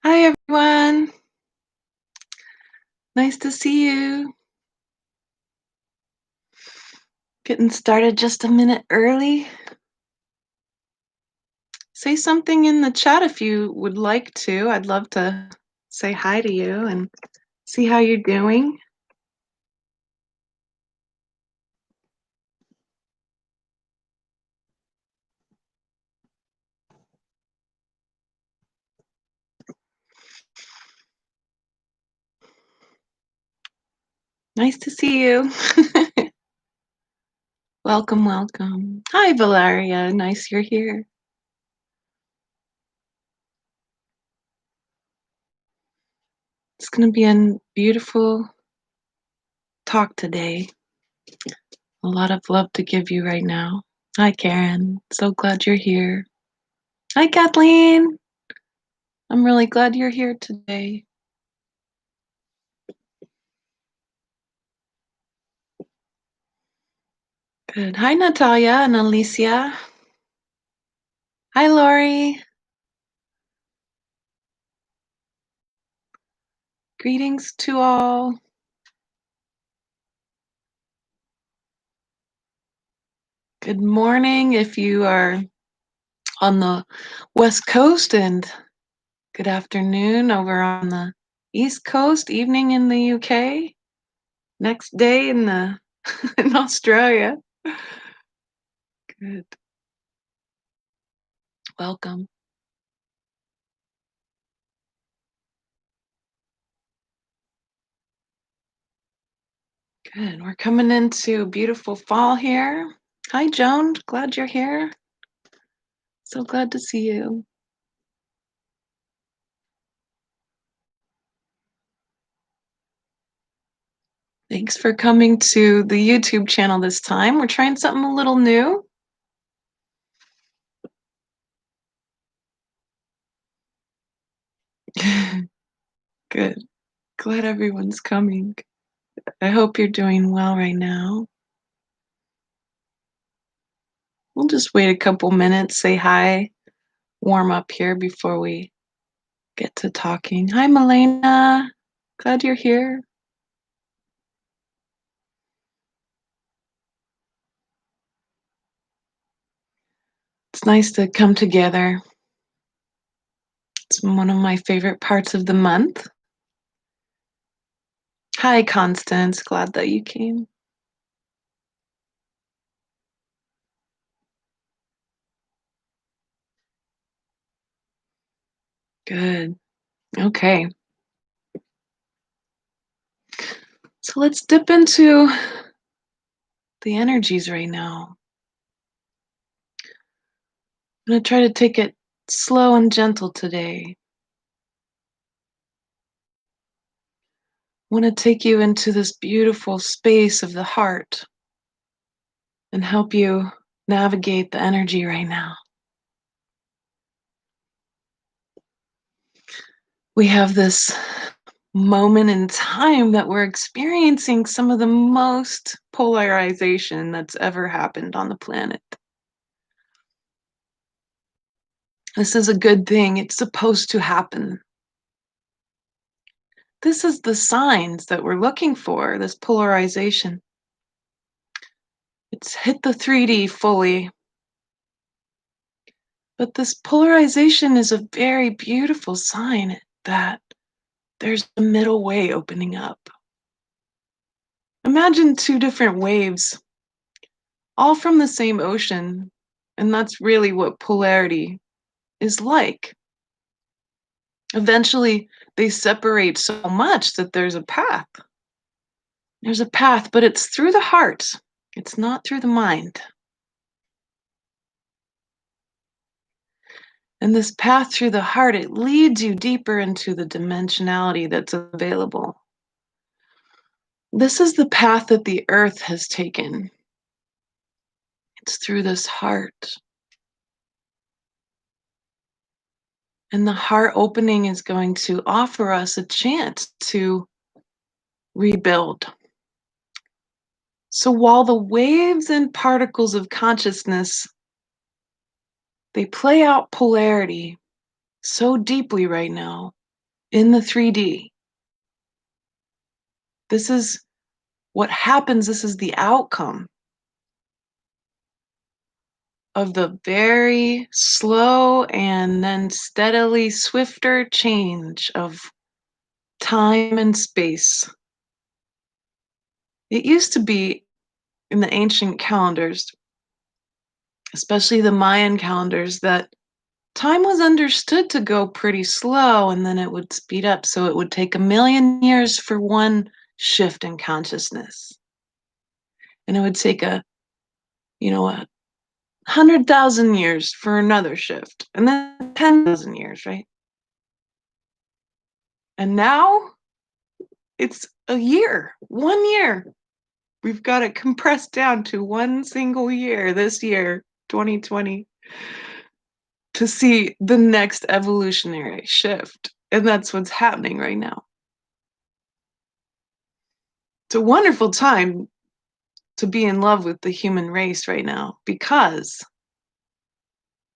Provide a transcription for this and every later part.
Hi, everyone. Nice to see you. Getting started just a minute early. Say something in the chat if you would like to. I'd love to say hi to you and see how you're doing. Nice to see you. Welcome, welcome. Hi, Valeria. Nice you're here. It's going to be a beautiful talk today. A lot of love to give you right now. Hi, Karen. So glad you're here. Hi, Kathleen. I'm really glad you're here today. Good. Hi, Natalia and Alicia. Hi, Lori. Greetings to all. Good morning if you are on the West Coast, and good afternoon over on the East Coast, evening in the UK, next day in the in Australia. Good. Welcome. Good. We're coming into beautiful fall here. Hi, Joan. Glad you're here. So glad to see you. Thanks for coming to the YouTube channel this time. We're trying something a little new. Good. Glad everyone's coming. I hope you're doing well right now. We'll just wait a couple minutes, say hi, warm up here before we get to talking. Hi, Milena. Glad you're here. It's nice to come together. It's one of my favorite parts of the month. Hi, Constance. Glad that you came. Good. Okay. So let's dip into the energies right now. I'm going to try to take it slow and gentle today. I want to take you into this beautiful space of the heart and help you navigate the energy right now. We have this moment in time that we're experiencing some of the most polarization that's ever happened on the planet. This is a good thing. It's supposed to happen. This is the signs that we're looking for, this polarization. It's hit the 3D fully. But this polarization is a very beautiful sign that there's a middle way opening up. Imagine two different waves, all from the same ocean, and that's really what polarity is like. Eventually, they separate so much that there's a path. There's a path, but it's through the heart. It's not through the mind. And this path through the heart, it leads you deeper into the dimensionality that's available. This is the path that the earth has taken. It's through this heart. And the heart opening is going to offer us a chance to rebuild. So while the waves and particles of consciousness, they play out polarity so deeply right now, in the 3D. This is what happens. This is the outcome of the very slow and then steadily swifter change of time and space. It used to be in the ancient calendars, especially the Mayan calendars, that time was understood to go pretty slow and then it would speed up. So it would take 1,000,000 years for one shift in consciousness. And it would take a 100,000 years for another shift. And then 10,000 years, right? And now it's a year, 1 year. We've got it compressed down to one single year this year, 2020, to see the next evolutionary shift. And that's what's happening right now. It's a wonderful time to be in love with the human race right now, because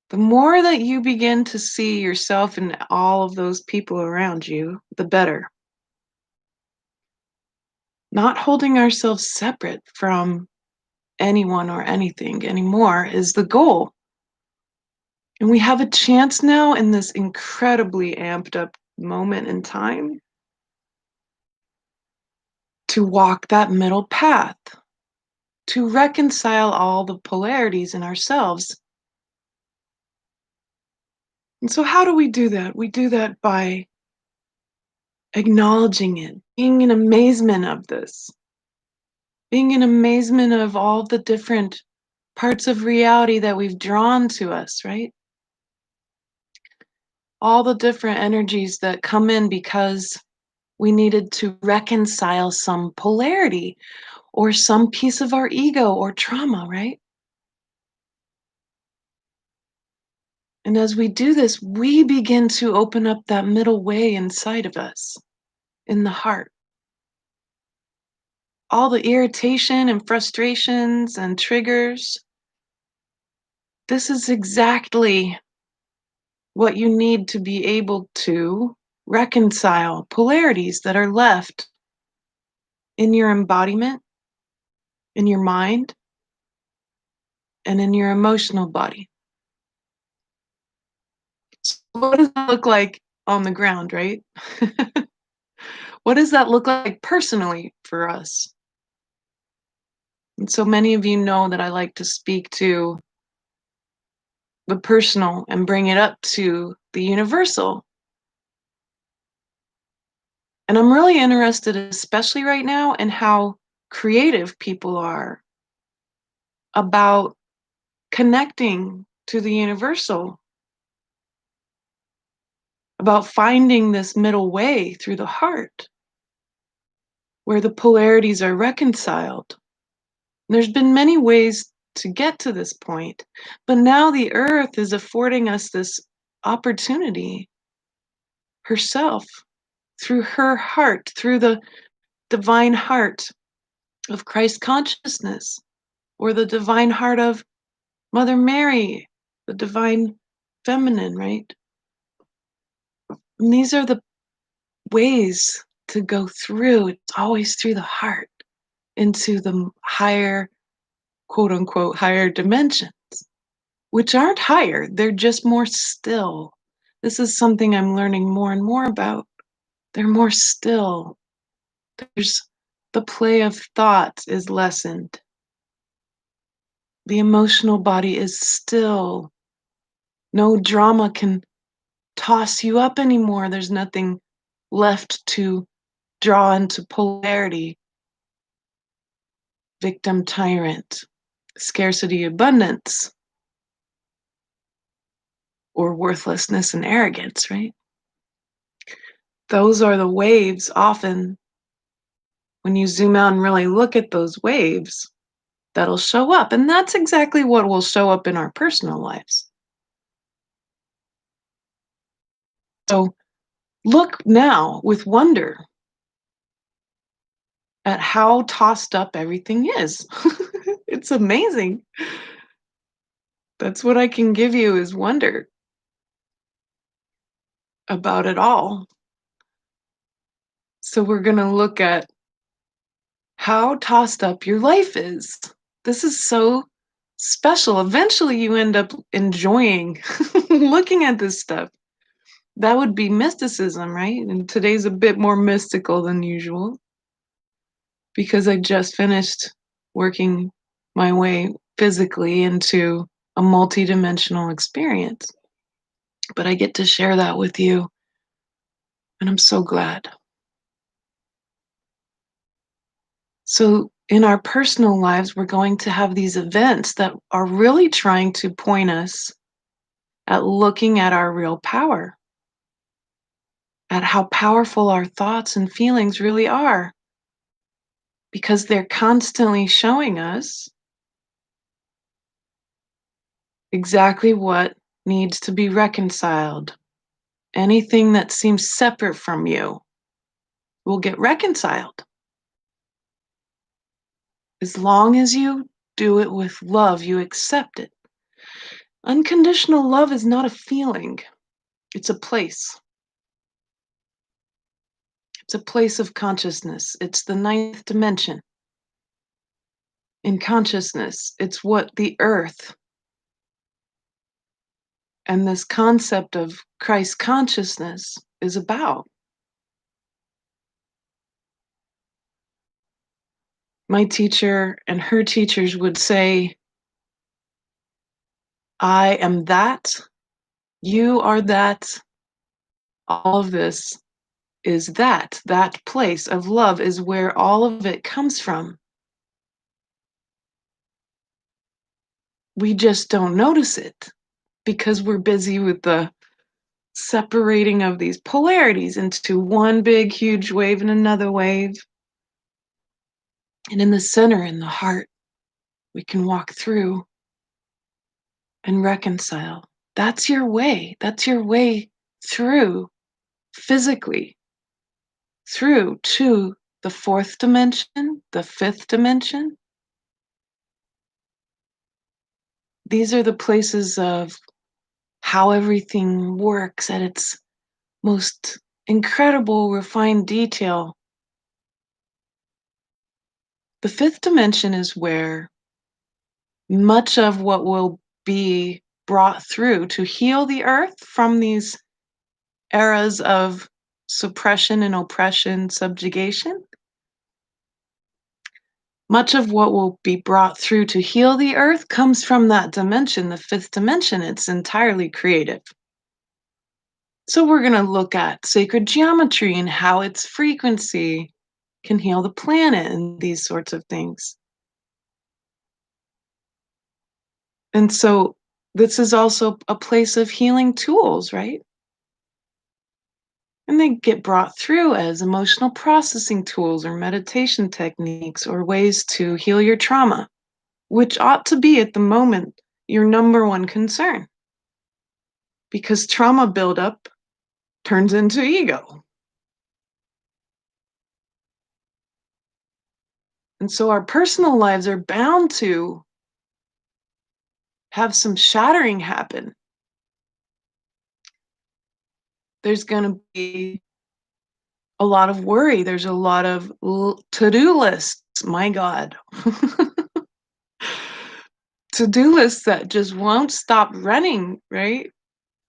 the more that you begin to see yourself and all of those people around you, the better. Not holding ourselves separate from anyone or anything anymore is the goal. And we have a chance now in this incredibly amped up moment in time to walk that middle path, to reconcile all the polarities in ourselves. And so, how do we do that? We do that by acknowledging it, being in amazement of this, being in amazement of all the different parts of reality that we've drawn to us, right? All the different energies that come in because we needed to reconcile some polarity or some piece of our ego or trauma, right? And as we do this, we begin to open up that middle way inside of us, in the heart. All the irritation and frustrations and triggers, this is exactly what you need to be able to reconcile polarities that are left in your embodiment, in your mind, and in your emotional body. So what does that look like on the ground, right? What does that look like personally for us? And so many of you know that I like to speak to the personal and bring it up to the universal. And I'm really interested, especially right now, in how creative people are about connecting to the universal, about finding this middle way through the heart where the polarities are reconciled. There's been many ways to get to this point, but now the earth is affording us this opportunity herself through her heart, through the divine heart of Christ consciousness, or the divine heart of Mother Mary, the divine feminine, right? And these are the ways to go through. It's always through the heart into the higher, quote unquote, higher dimensions, which aren't higher, they're just more still. This is something I'm learning more and more about. They're more still. There's the play of thoughts is lessened. The emotional body is still. No drama can toss you up anymore. There's nothing left to draw into polarity. Victim, tyrant, scarcity, abundance, or worthlessness and arrogance, right? Those are the waves often, when you zoom out and really look at those waves, that'll show up. And that's exactly what will show up in our personal lives. So look now with wonder at how tossed up everything is. It's amazing. That's what I can give you, is wonder about it all. So we're going to look at how tossed up your life is. This is so special. Eventually, you end up enjoying looking at this stuff. That would be mysticism, right? And today's a bit more mystical than usual because I just finished working my way physically into a multidimensional experience. But I get to share that with you, and I'm so glad. So, in our personal lives, we're going to have these events that are really trying to point us at looking at our real power, at how powerful our thoughts and feelings really are, because they're constantly showing us exactly what needs to be reconciled. Anything that seems separate from you will get reconciled. As long as you do it with love, you accept it. Unconditional love is not a feeling, it's a place. It's a place of consciousness. It's the ninth dimension. In consciousness, it's what the earth and this concept of Christ consciousness is about. My teacher and her teachers would say, I am that, you are that, all of this is that. That place of love is where all of it comes from. We just don't notice it because we're busy with the separating of these polarities into one big, huge wave and another wave. And in the center, in the heart, we can walk through and reconcile. That's your way. That's your way through physically, through to the fourth dimension, the fifth dimension. These are the places of how everything works at its most incredible, refined detail. The fifth dimension is where much of what will be brought through to heal the earth from these eras of suppression and oppression, subjugation. Much of what will be brought through to heal the earth comes from that dimension, the fifth dimension. It's entirely creative. So, we're going to look at sacred geometry and how its frequency can heal the planet and these sorts of things. And so, this is also a place of healing tools, right? And they get brought through as emotional processing tools or meditation techniques or ways to heal your trauma, which ought to be at the moment your number one concern. Because trauma buildup turns into ego. And so our personal lives are bound to have some shattering happen. There's going to be a lot of worry. There's a lot of to-do lists. My God. To-do lists that just won't stop running, right?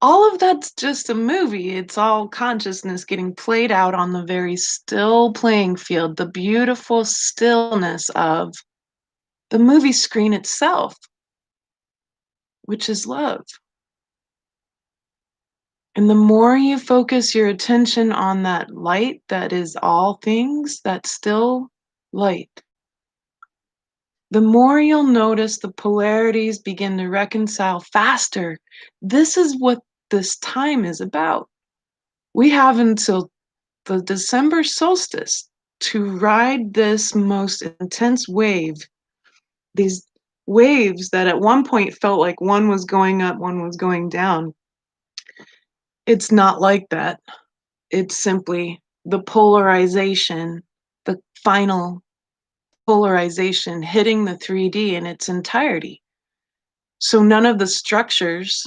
All of that's just a movie. It's all consciousness getting played out on the very still playing field, the beautiful stillness of the movie screen itself, which is love. And the more you focus your attention on that light that is all things, that still light, the more you'll notice the polarities begin to reconcile faster. This is what this time is about. We have until the December solstice to ride this most intense wave, these waves that at one point felt like one was going up, one was going down. It's not like that. It's simply the polarization, the final polarization hitting the 3D in its entirety. So none of the structures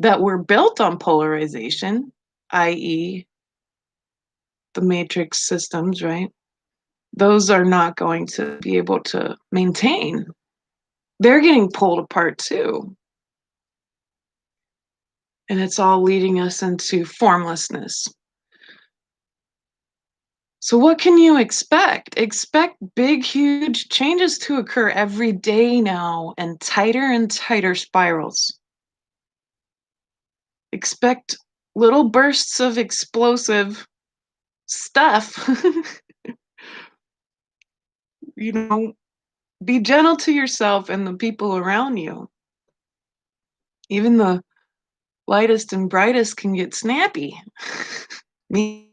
that were built on polarization, i.e., the matrix systems, right? Those are not going to be able to maintain. They're getting pulled apart too. And it's all leading us into formlessness. So, what can you expect? Expect big, huge changes to occur every day now and tighter spirals. Expect little bursts of explosive stuff. you know, be gentle to yourself and the people around you. Even the lightest and brightest can get snappy. Me,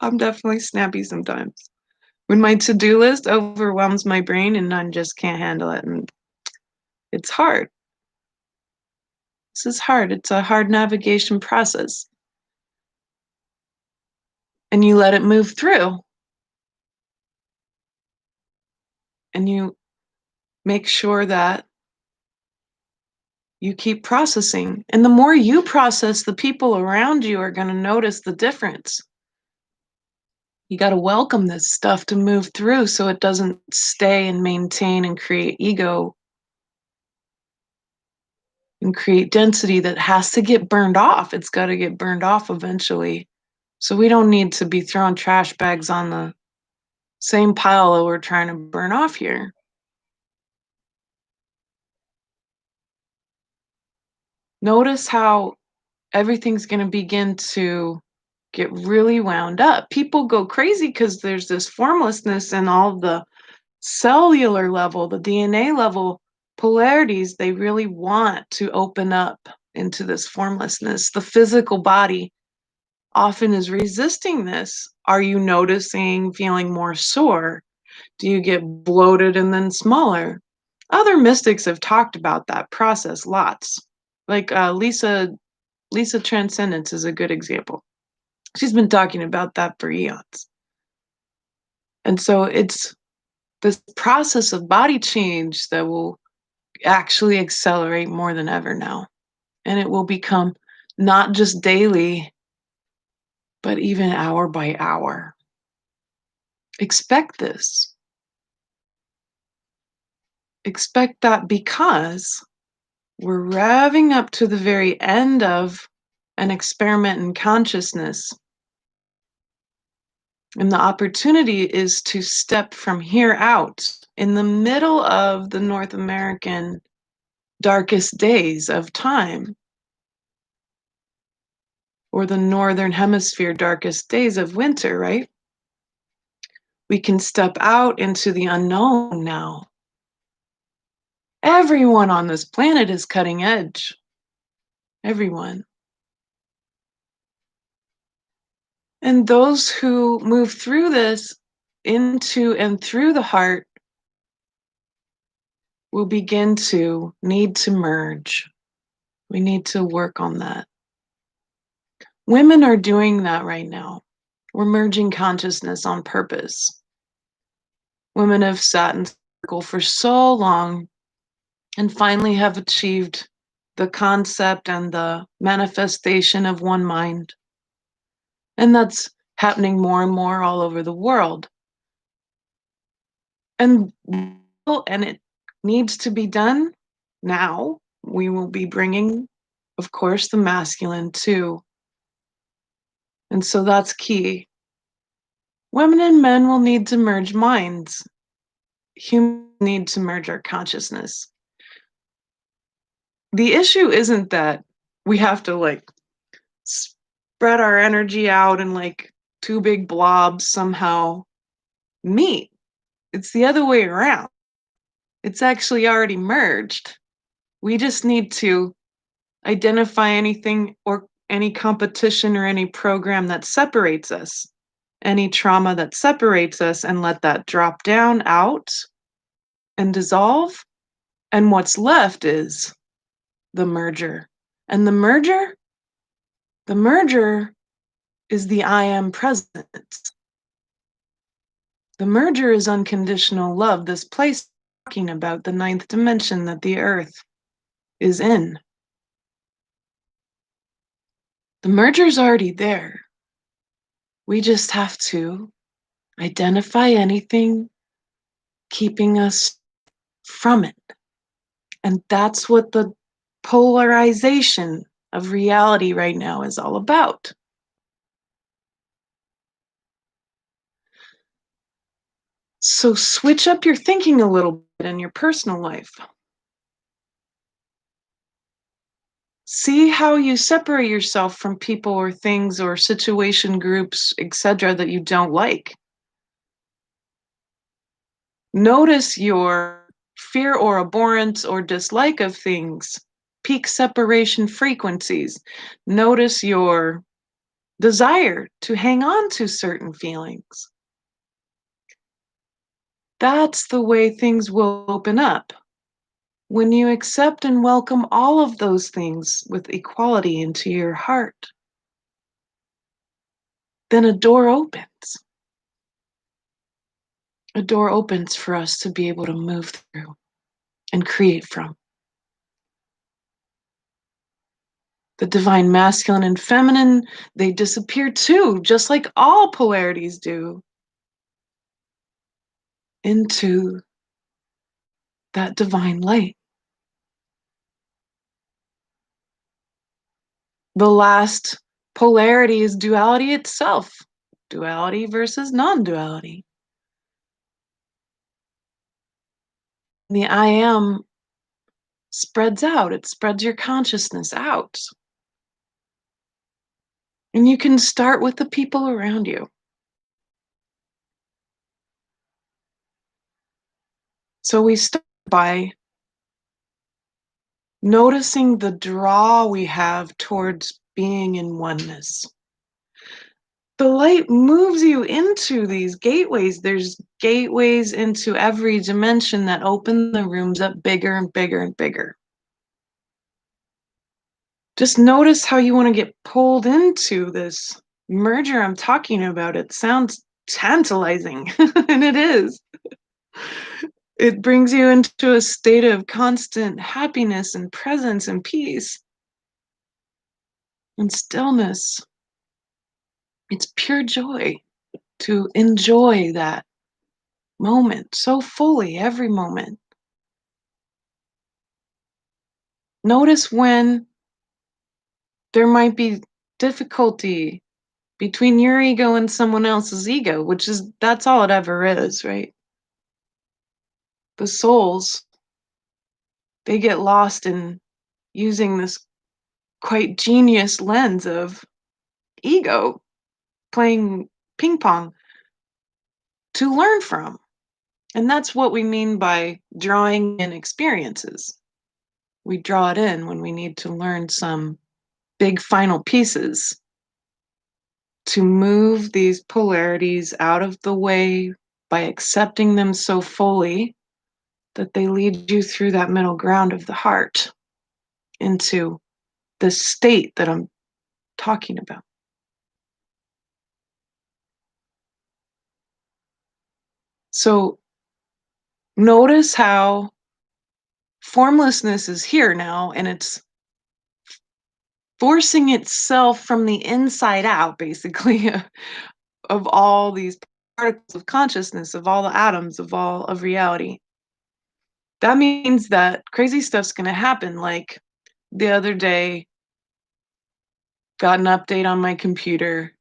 I'm definitely snappy sometimes. When my to-do list overwhelms my brain and I just can't handle it, and it's hard. This is hard. It's a hard navigation process. And you let it move through. And you make sure that you keep processing. And the more you process, the people around you are going to notice the difference. You got to welcome this stuff to move through so it doesn't stay and maintain and create ego and create density that has to get burned off. It's got to get burned off eventually. So we don't need to be throwing trash bags on the same pile that we're trying to burn off here. Notice how everything's going to begin to get really wound up. People go crazy because there's this formlessness and all the cellular level, the DNA level polarities. They really want to open up into this formlessness. The physical body often is resisting this. Are you noticing feeling more sore? Do you get bloated and then smaller? Other mystics have talked about that process lots. Like Lisa Transcendence is a good example. She's been talking about that for eons. And so it's this process of body change that will actually accelerate more than ever now. And it will become not just daily, but even hour by hour. Expect this. Expect that because we're revving up to the very end of an experiment in consciousness. And the opportunity is to step from here out in the middle of the North American darkest days of time, or the Northern Hemisphere darkest days of winter, right? We can step out into the unknown now. Everyone on this planet is cutting edge. Everyone. And those who move through this into and through the heart will begin to need to merge. We need to work on that. Women are doing that right now. We're merging consciousness on purpose. Women have sat in circle for so long and finally have achieved the concept and the manifestation of one mind. And that's happening more and more all over the world. And it needs to be done now. We will be bringing, of course, the masculine too. And so that's key. Women and men will need to merge minds. Humans need to merge our consciousness. The issue isn't that we have to spread our energy out and two big blobs somehow meet. It's the other way around. It's actually already merged. We just need to identify anything or any competition or any program that separates us, any trauma that separates us, and let that drop down out and dissolve. And what's left is the merger. And the merger is the I am present. The merger is unconditional love, this place talking about the ninth dimension that the earth is in. The merger's already there. We just have to identify anything keeping us from it. And that's what the polarization of reality right now is all about. So switch up your thinking a little bit in your personal life. See how you separate yourself from people or things or situation groups, etc., that you don't like. Notice your fear or abhorrence or dislike of things, peak separation frequencies. Notice your desire to hang on to certain feelings. That's the way things will open up. When you accept and welcome all of those things with equality into your heart, then a door opens. A door opens for us to be able to move through and create from. The divine masculine and feminine, they disappear too, just like all polarities do, into that divine light. The last polarity is duality itself, duality versus non-duality. The I am spreads out, it spreads your consciousness out. And you can start with the people around you. So we start by noticing the draw we have towards being in oneness. The light moves you into these gateways. There's gateways into every dimension that open the rooms up bigger and bigger and bigger. Just notice how you want to get pulled into this merger I'm talking about. It sounds tantalizing, and it is. It brings you into a state of constant happiness and presence and peace and stillness. It's pure joy to enjoy that moment so fully, every moment. Notice when there might be difficulty between your ego and someone else's ego, which is, that's all it ever is, right? The souls, they get lost in using this quite genius lens of ego, playing ping pong to learn from. And that's what we mean by drawing in experiences. We draw it in when we need to learn some big final pieces to move these polarities out of the way by accepting them so fully that they lead you through that middle ground of the heart into the state that I'm talking about. So notice how formlessness is here now, and it's forcing itself from the inside out, basically, of all these particles of consciousness, of all the atoms, of all of reality. That means that crazy stuff's going to happen. Like the other day, got an update on my computer.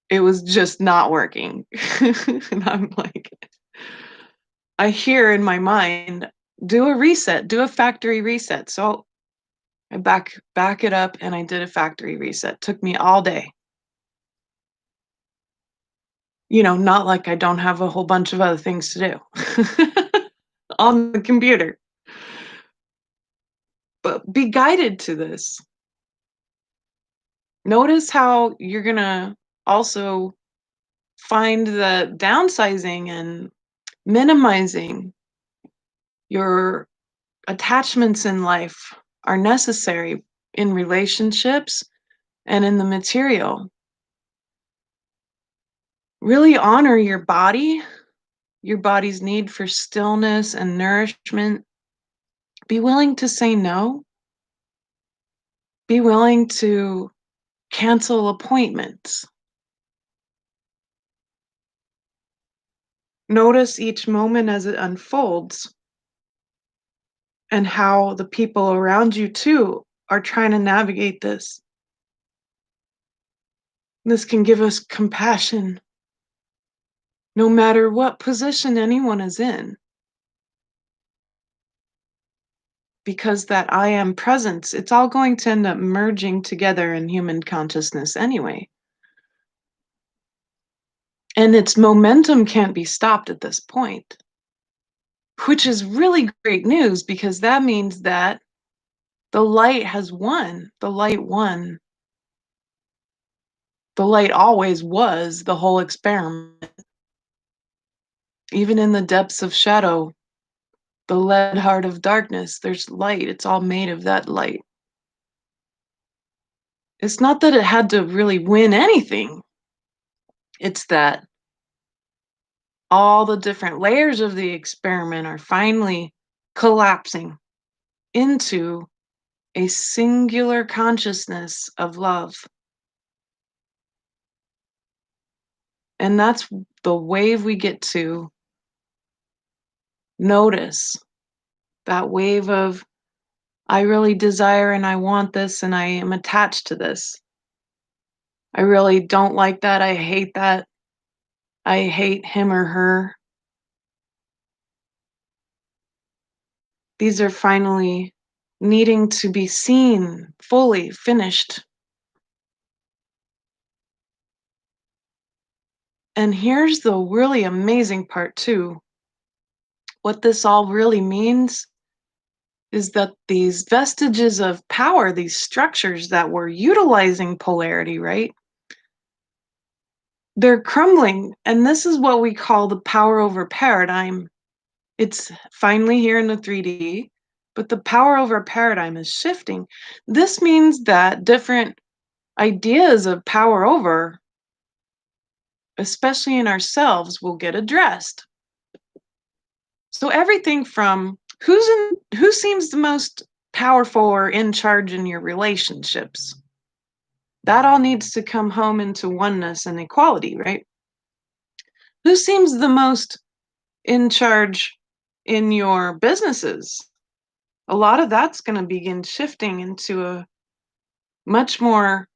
It was just not working. And I'm like, I hear in my mind, do a reset, do a factory reset. So I back it up and I did a factory reset. Took me all day. You know, not like I don't have a whole bunch of other things to do on the computer. But be guided to this. Notice how you're going to also find that downsizing and minimizing your attachments in life are necessary in relationships and in the material. Really honor your body's need for stillness and nourishment. Be willing to say no. Be willing to cancel appointments Notice each moment as it unfolds and how the people around you too are trying to navigate this. This can give us compassion no matter what position anyone is in, because that I am presence, it's all going to end up merging together in human consciousness anyway. And its momentum can't be stopped at this point, which is really great news because that means that the light has won. The light won. The light always was the whole experiment. Even in the depths of shadow, the lead heart of darkness, there's light. It's all made of that light. It's not that it had to really win anything. It's that all the different layers of the experiment are finally collapsing into a singular consciousness of love. And that's the wave we get to notice. That wave of, I really desire and I want this and I am attached to this. I really don't like that. I hate that. I hate him or her. These are finally needing to be seen, fully finished. And here's the really amazing part, too. What this all really means is that these vestiges of power, these structures that were utilizing polarity, right? They're crumbling. And this is what we call the power over paradigm. It's finally here in the 3D, but the power over paradigm is shifting. This means that different ideas of power over, especially in ourselves, will get addressed. So everything from who seems the most powerful or in charge in your relationships, that all needs to come home into oneness and equality, right? Who seems the most in charge in your businesses? A lot of that's going to begin shifting into a much more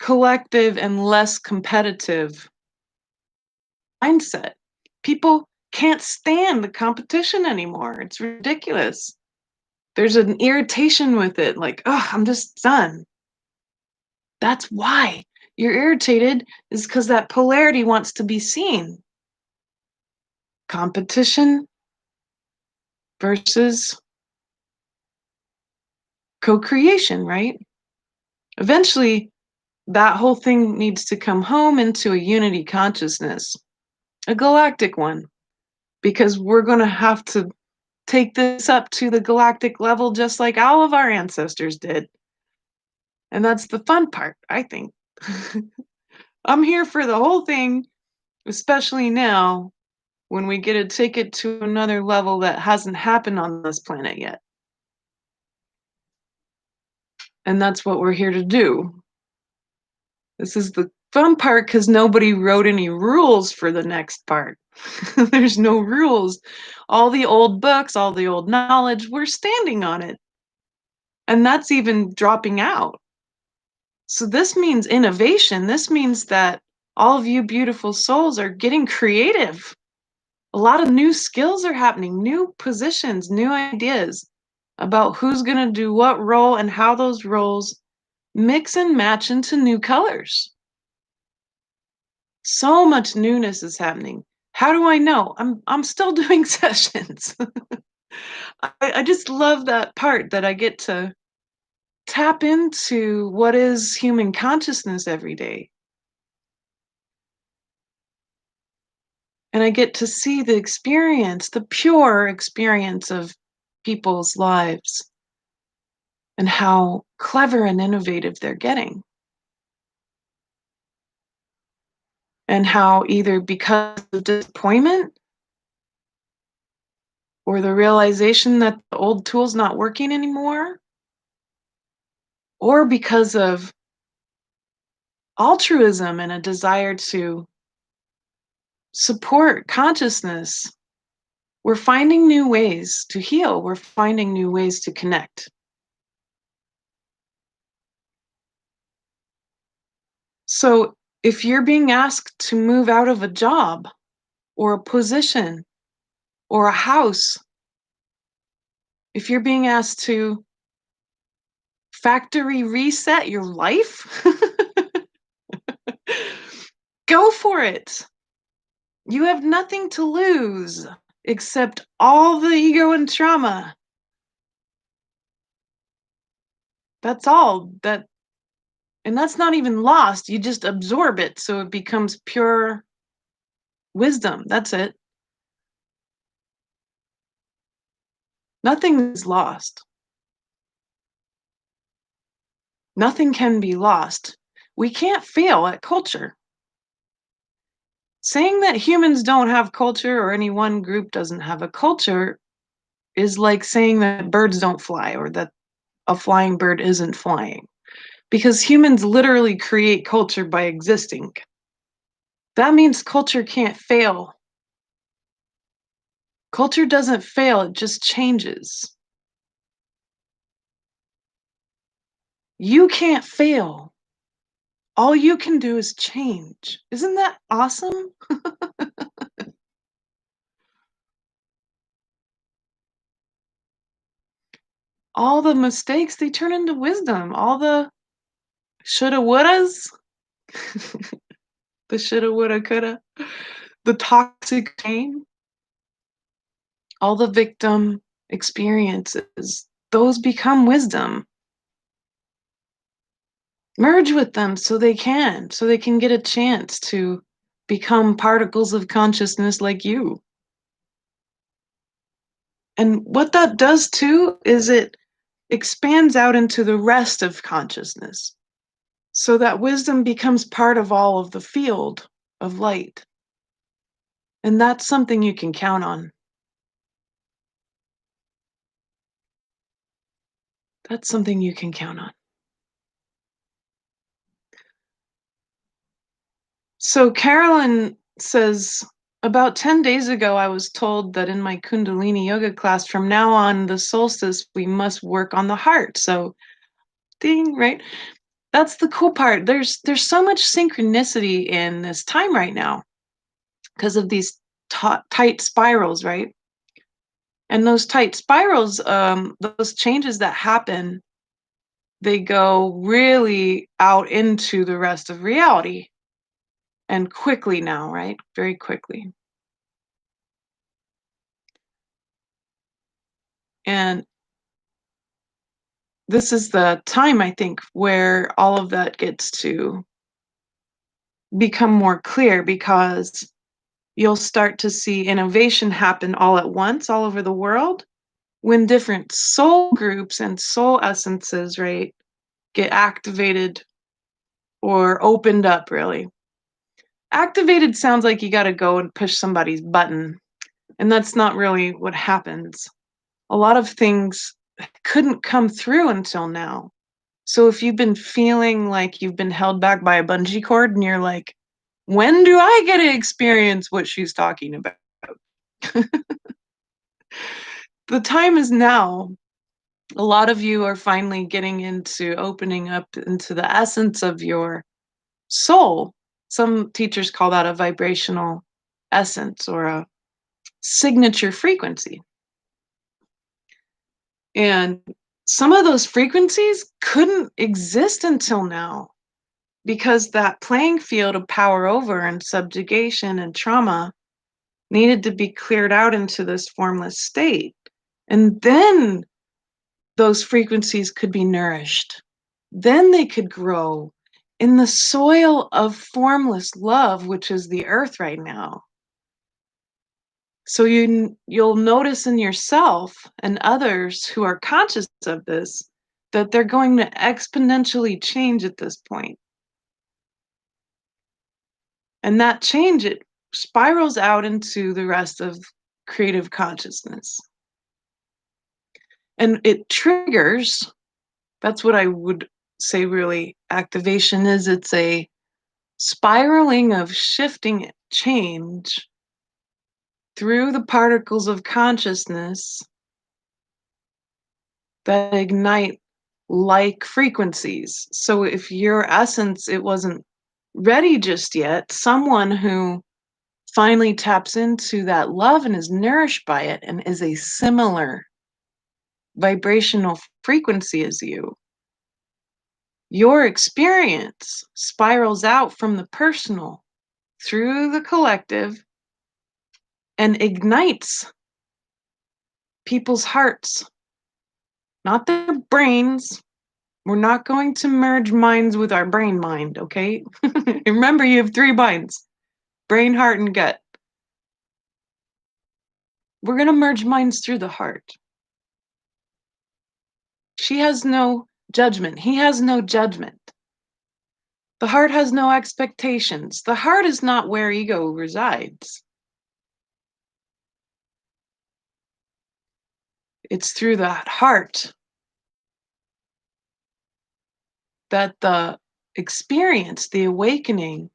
collective and less competitive mindset. People can't stand the competition anymore. It's ridiculous. There's an irritation with it, like, oh, I'm just done. That's why you're irritated, is because that polarity wants to be seen. Competition versus co-creation, right? Eventually, that whole thing needs to come home into a unity consciousness, a galactic one, because we're going to have to take this up to the galactic level just like all of our ancestors did. And that's the fun part, I think. I'm here for the whole thing, especially now when we get to take it to another level that hasn't happened on this planet yet. And that's what we're here to do. This is the fun part because nobody wrote any rules for the next part. There's no rules. All the old books, all the old knowledge, we're standing on it. And that's even dropping out. So this means innovation. This means that all of you beautiful souls are getting creative. A lot of new skills are happening, new positions, new ideas about who's going to do what role and how those roles mix and match into new colors. So much newness is happening. How do I know? I'm still doing sessions. I just love that part that I get to tap into what is human consciousness every day. And I get to see the experience, the pure experience of people's lives and how clever and innovative they're getting. And how either because of disappointment or the realization that the old tool's not working anymore, or because of altruism and a desire to support consciousness. We're finding new ways to heal. We're finding new ways to connect. So if you're being asked to move out of a job or a position or a house, if you're being asked to factory reset your life, go for it. You have nothing to lose except all the ego and trauma. That's all. And that's not even lost. You just absorb it so it becomes pure wisdom. That's it. Nothing is lost. Nothing can be lost. We can't fail at culture. Saying that humans don't have culture or any one group doesn't have a culture is like saying that birds don't fly or that a flying bird isn't flying. Because humans literally create culture by existing. That means culture can't fail. Culture doesn't fail, it just changes. You can't fail. All you can do is change. Isn't that awesome? All the mistakes, they turn into wisdom. All the shoulda, wouldas, the shoulda, woulda, coulda, the toxic pain, all the victim experiences, those become wisdom. Merge with them so they can get a chance to become particles of consciousness like you. And what that does too is it expands out into the rest of consciousness so that wisdom becomes part of all of the field of light. And that's something you can count on. That's something you can count on. So Carolyn says, about 10 days ago, I was told that in my Kundalini yoga class, from now on, the solstice, we must work on the heart. So, ding, right? That's the cool part. There's so much synchronicity in this time right now because of these tight spirals, right? And those tight spirals, those changes that happen, they go really out into the rest of reality and quickly now, right? Very quickly. And this is the time, I think, where all of that gets to become more clear because you'll start to see innovation happen all at once, all over the world, when different soul groups and soul essences, right, get activated or opened up, really. Activated sounds like you got to go and push somebody's button, and that's not really what happens. A lot of things couldn't come through until now. So if you've been feeling like you've been held back by a bungee cord and you're like, when do I get to experience what she's talking about? The time is now. A lot of you are finally getting into opening up into the essence of your soul. Some teachers call that a vibrational essence or a signature frequency. And some of those frequencies couldn't exist until now because that playing field of power over and subjugation and trauma needed to be cleared out into this formless state. And then those frequencies could be nourished. Then they could grow in the soil of formless love, which is the earth right now. So you'll notice in yourself and others who are conscious of this that they're going to exponentially change at this point. And that change, it spirals out into the rest of creative consciousness. And it triggers, that's what I would say really activation is. It's a spiraling of shifting change through the particles of consciousness that ignite like frequencies. So if your essence it wasn't ready just yet, someone who finally taps into that love and is nourished by it and is a similar vibrational frequency as you, your experience spirals out from the personal through the collective and ignites people's hearts, not their brains. We're not going to merge minds with our brain mind, okay? Remember, you have three minds: brain, heart, and gut. We're going to merge minds through the heart. She has no judgment. He has no judgment. The heart has no expectations. The heart is not where ego resides. It's through that heart that the experience, the awakening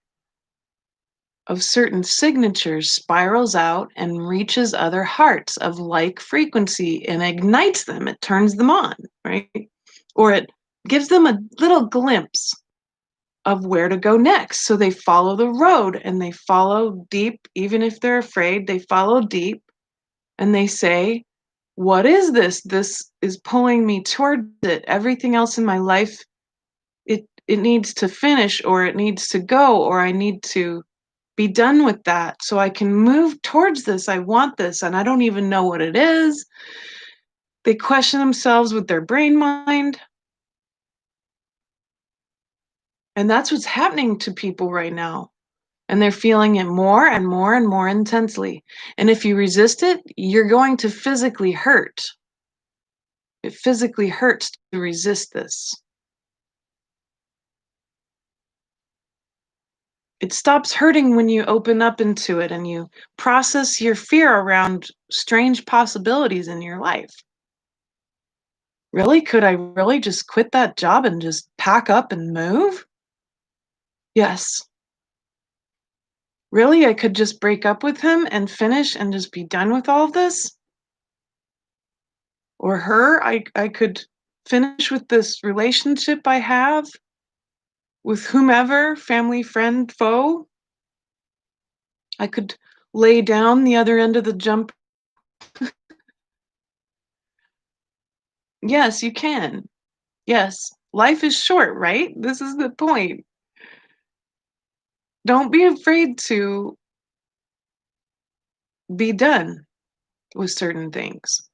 of certain signatures spirals out and reaches other hearts of like frequency and ignites them. It turns them on, right? Or it gives them a little glimpse of where to go next. So they follow the road and they follow deep, even if they're afraid, they follow deep and they say, what is this? This is pulling me towards it. Everything else in my life, it needs to finish, or it needs to go, or I need to be done with that so I can move towards this. I want this and I don't even know what it is. They question themselves with their brain mind. And that's what's happening to people right now. And they're feeling it more and more and more intensely. And if you resist it, you're going to physically hurt. It physically hurts to resist this. It stops hurting when you open up into it and you process your fear around strange possibilities in your life. Really? Could I really just quit that job and just pack up and move? Yes. Really? I could just break up with him and finish and just be done with all of this? Or her? I could finish with this relationship I have with whomever, family, friend, foe. I could lay down the other end of the jump. Yes, you can. Yes. Life is short, right? This is the point. Don't be afraid to be done with certain things,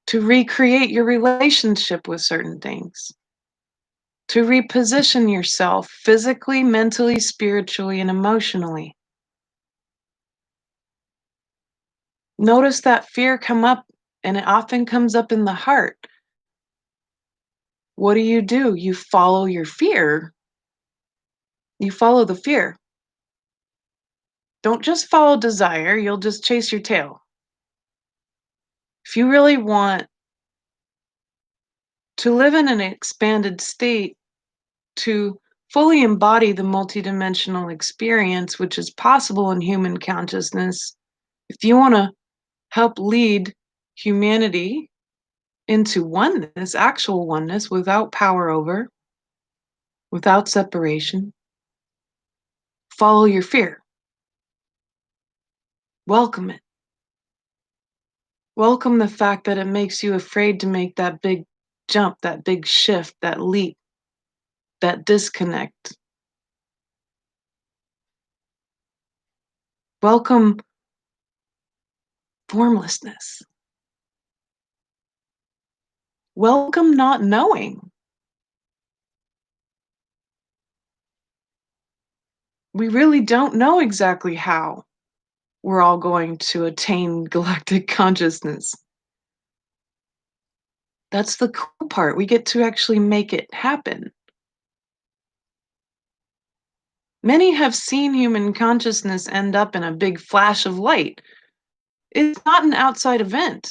to recreate your relationship with certain things, to reposition yourself physically, mentally, spiritually, and emotionally. Notice that fear come up, and it often comes up in the heart. What do? You follow your fear. You follow the fear. Don't just follow desire, you'll just chase your tail. If you really want to live in an expanded state, to fully embody the multidimensional experience, which is possible in human consciousness, if you want to help lead humanity into oneness, actual oneness, without power over, without separation, follow your fear. Welcome it. Welcome the fact that it makes you afraid to make that big jump, that big shift, that leap, that disconnect. Welcome formlessness. Welcome not knowing. We really don't know exactly how we're all going to attain galactic consciousness. That's the cool part. We get to actually make it happen. Many have seen human consciousness end up in a big flash of light. It's not an outside event.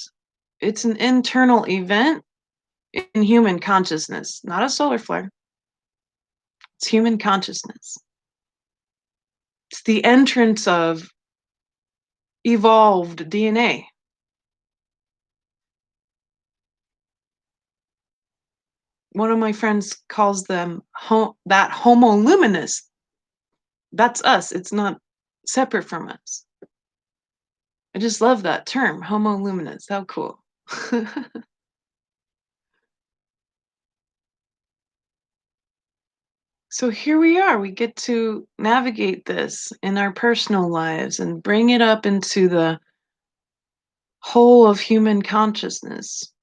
It's an internal event in human consciousness, not a solar flare. It's human consciousness. It's the entrance of evolved DNA. One of my friends calls them that homo luminous. That's us. It's not separate from us. I just love that term, homo luminous. How cool. So here we are. We get to navigate this in our personal lives and bring it up into the whole of human consciousness.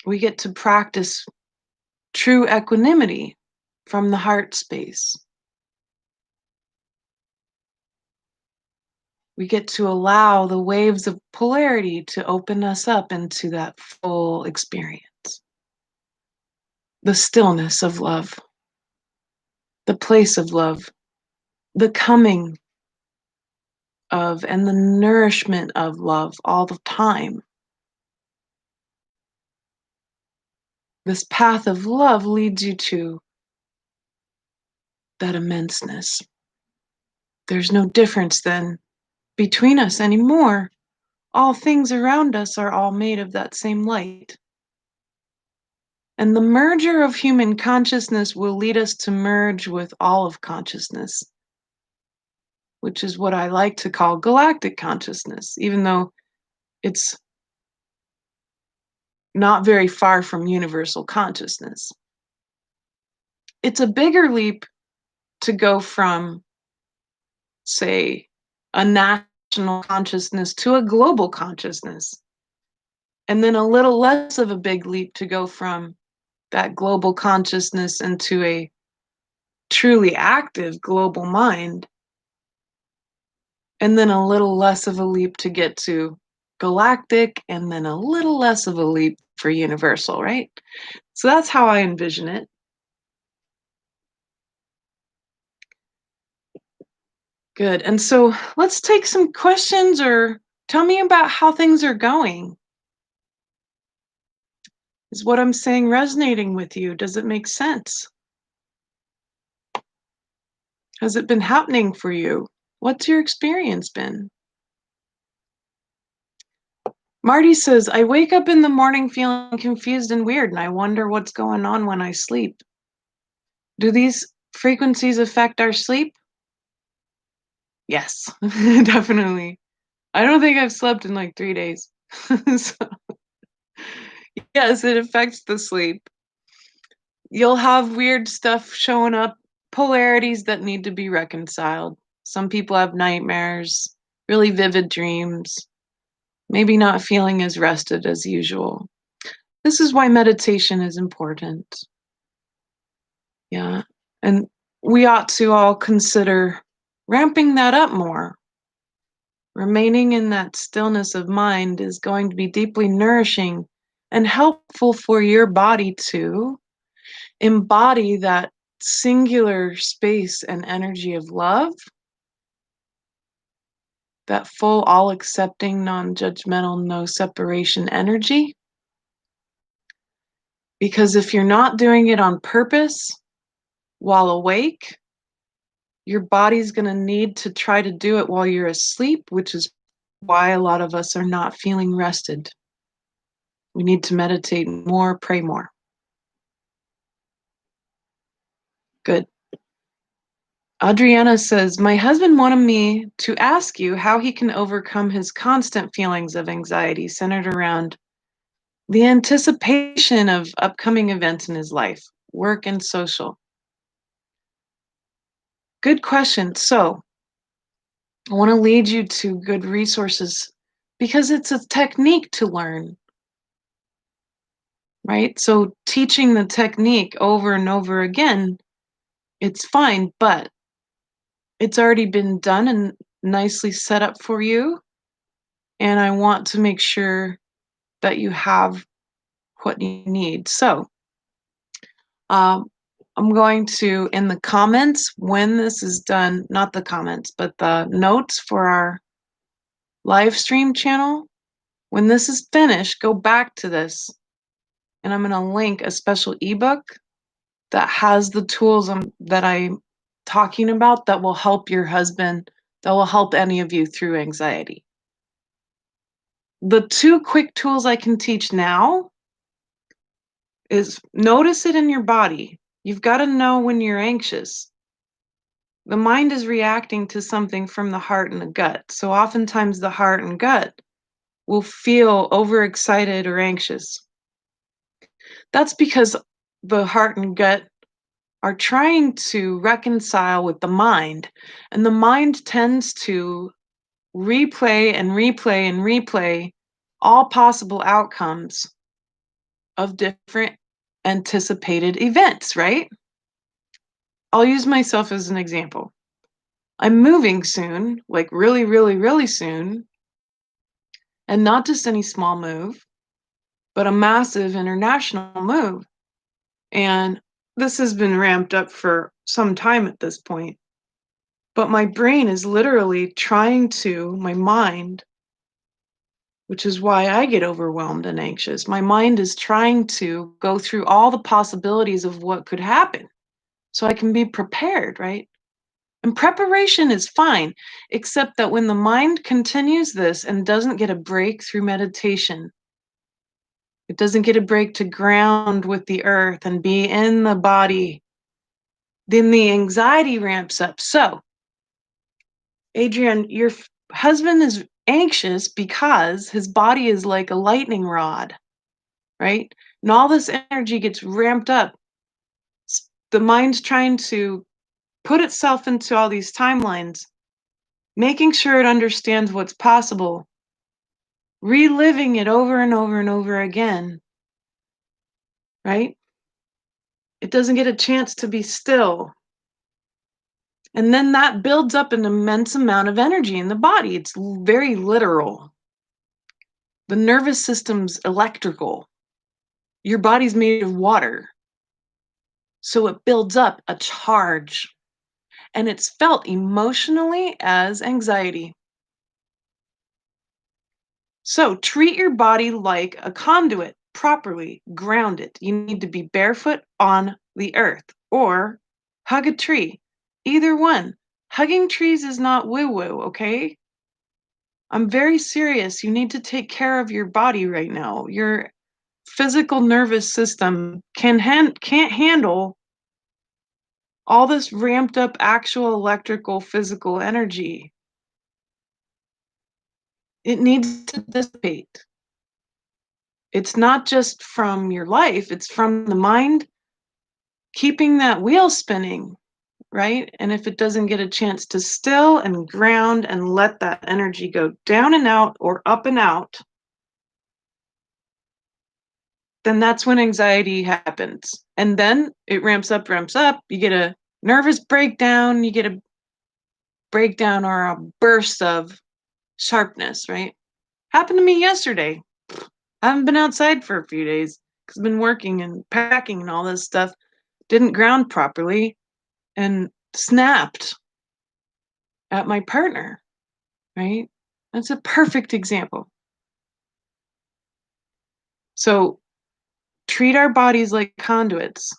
We get to practice true equanimity from the heart space. We get to allow the waves of polarity to open us up into that full experience. The stillness of love, the place of love, the coming of and the nourishment of love all the time. This path of love leads you to that immenseness. There's no difference then between us anymore. All things around us are all made of that same light. And the merger of human consciousness will lead us to merge with all of consciousness, which is what I like to call galactic consciousness, even though it's not very far from universal consciousness. It's a bigger leap to go from, say, a national consciousness to a global consciousness. And then a little less of a big leap to go from that global consciousness into a truly active global mind. And then a little less of a leap to get to galactic, and then a little less of a leap for universal, right? So that's how I envision it. Good. And so let's take some questions, or tell me about how things are going. Is what I'm saying resonating with you? Does it make sense? Has it been happening for you? What's your experience been? Marty says, I wake up in the morning feeling confused and weird, and I wonder what's going on when I sleep. Do these frequencies affect our sleep? Yes, definitely. I don't think I've slept in like 3 days. So, yes, it affects the sleep. You'll have weird stuff showing up, polarities that need to be reconciled. Some people have nightmares, really vivid dreams, maybe not feeling as rested as usual. This is why meditation is important. Yeah. And we ought to all consider ramping that up more. Remaining in that stillness of mind is going to be deeply nourishing and helpful for your body to embody that singular space and energy of love, that full, all accepting, non judgmental, no separation energy. Because if you're not doing it on purpose while awake, your body's going to need to try to do it while you're asleep, which is why a lot of us are not feeling rested. We need to meditate more, pray more. Good. Adriana says, my husband wanted me to ask you how he can overcome his constant feelings of anxiety centered around the anticipation of upcoming events in his life, work and social. Good question. So I want to lead you to good resources because it's a technique to learn, right? So teaching the technique over and over again, it's fine, but it's already been done and nicely set up for you. And I want to make sure that you have what you need. So um, I'm going to, in the comments, when this is done, not the comments, but the notes for our live stream channel, when this is finished, go back to this. And I'm going to link a special ebook that has the tools that I'm talking about that will help your husband that will help any of you through anxiety. The two quick tools I can teach now is notice it in your body. You've got to know when you're anxious. The mind is reacting to something from the heart and the gut. So oftentimes the heart and gut will feel overexcited or anxious. That's because the heart and gut are trying to reconcile with the mind, and the mind tends to replay and replay and replay all possible outcomes of different anticipated events, right? I'll use myself as an example. I'm moving soon, like really, really, really soon, and not just any small move, but a massive international move. And this has been ramped up for some time at this point. But my brain is literally trying to, my mind, which is why I get overwhelmed and anxious. My mind is trying to go through all the possibilities of what could happen so I can be prepared, right? And preparation is fine, except that when the mind continues this and doesn't get a break through meditation, it doesn't get a break to ground with the earth and be in the body, then the anxiety ramps up. So, Adrienne, your husband is anxious because his body is like a lightning rod, right? And all this energy gets ramped up. The mind's trying to put itself into all these timelines, making sure it understands what's possible, reliving it over and over and over again, right? It doesn't get a chance to be still. And then that builds up an immense amount of energy in the body. It's very literal. The nervous system's electrical. Your body's made of water. So it builds up a charge. And it's felt emotionally as anxiety. So treat your body like a conduit, properly ground it. You need to be barefoot on the earth or hug a tree. Either one. Hugging trees is not woo-woo, okay? I'm very serious. You need to take care of your body right now. Your physical nervous system can't handle all this ramped up actual electrical physical energy. It needs to dissipate. It's not just from your life, it's from the mind keeping that wheel spinning, right? And if it doesn't get a chance to still and ground and let that energy go down and out or up and out, then that's when anxiety happens. And then it ramps up, you get a nervous breakdown, you get a breakdown or a burst of sharpness, right? Happened to me yesterday. I haven't been outside for a few days because I've been working and packing and all this stuff. Didn't ground properly and snapped at my partner, right? That's a perfect example. So treat our bodies like conduits.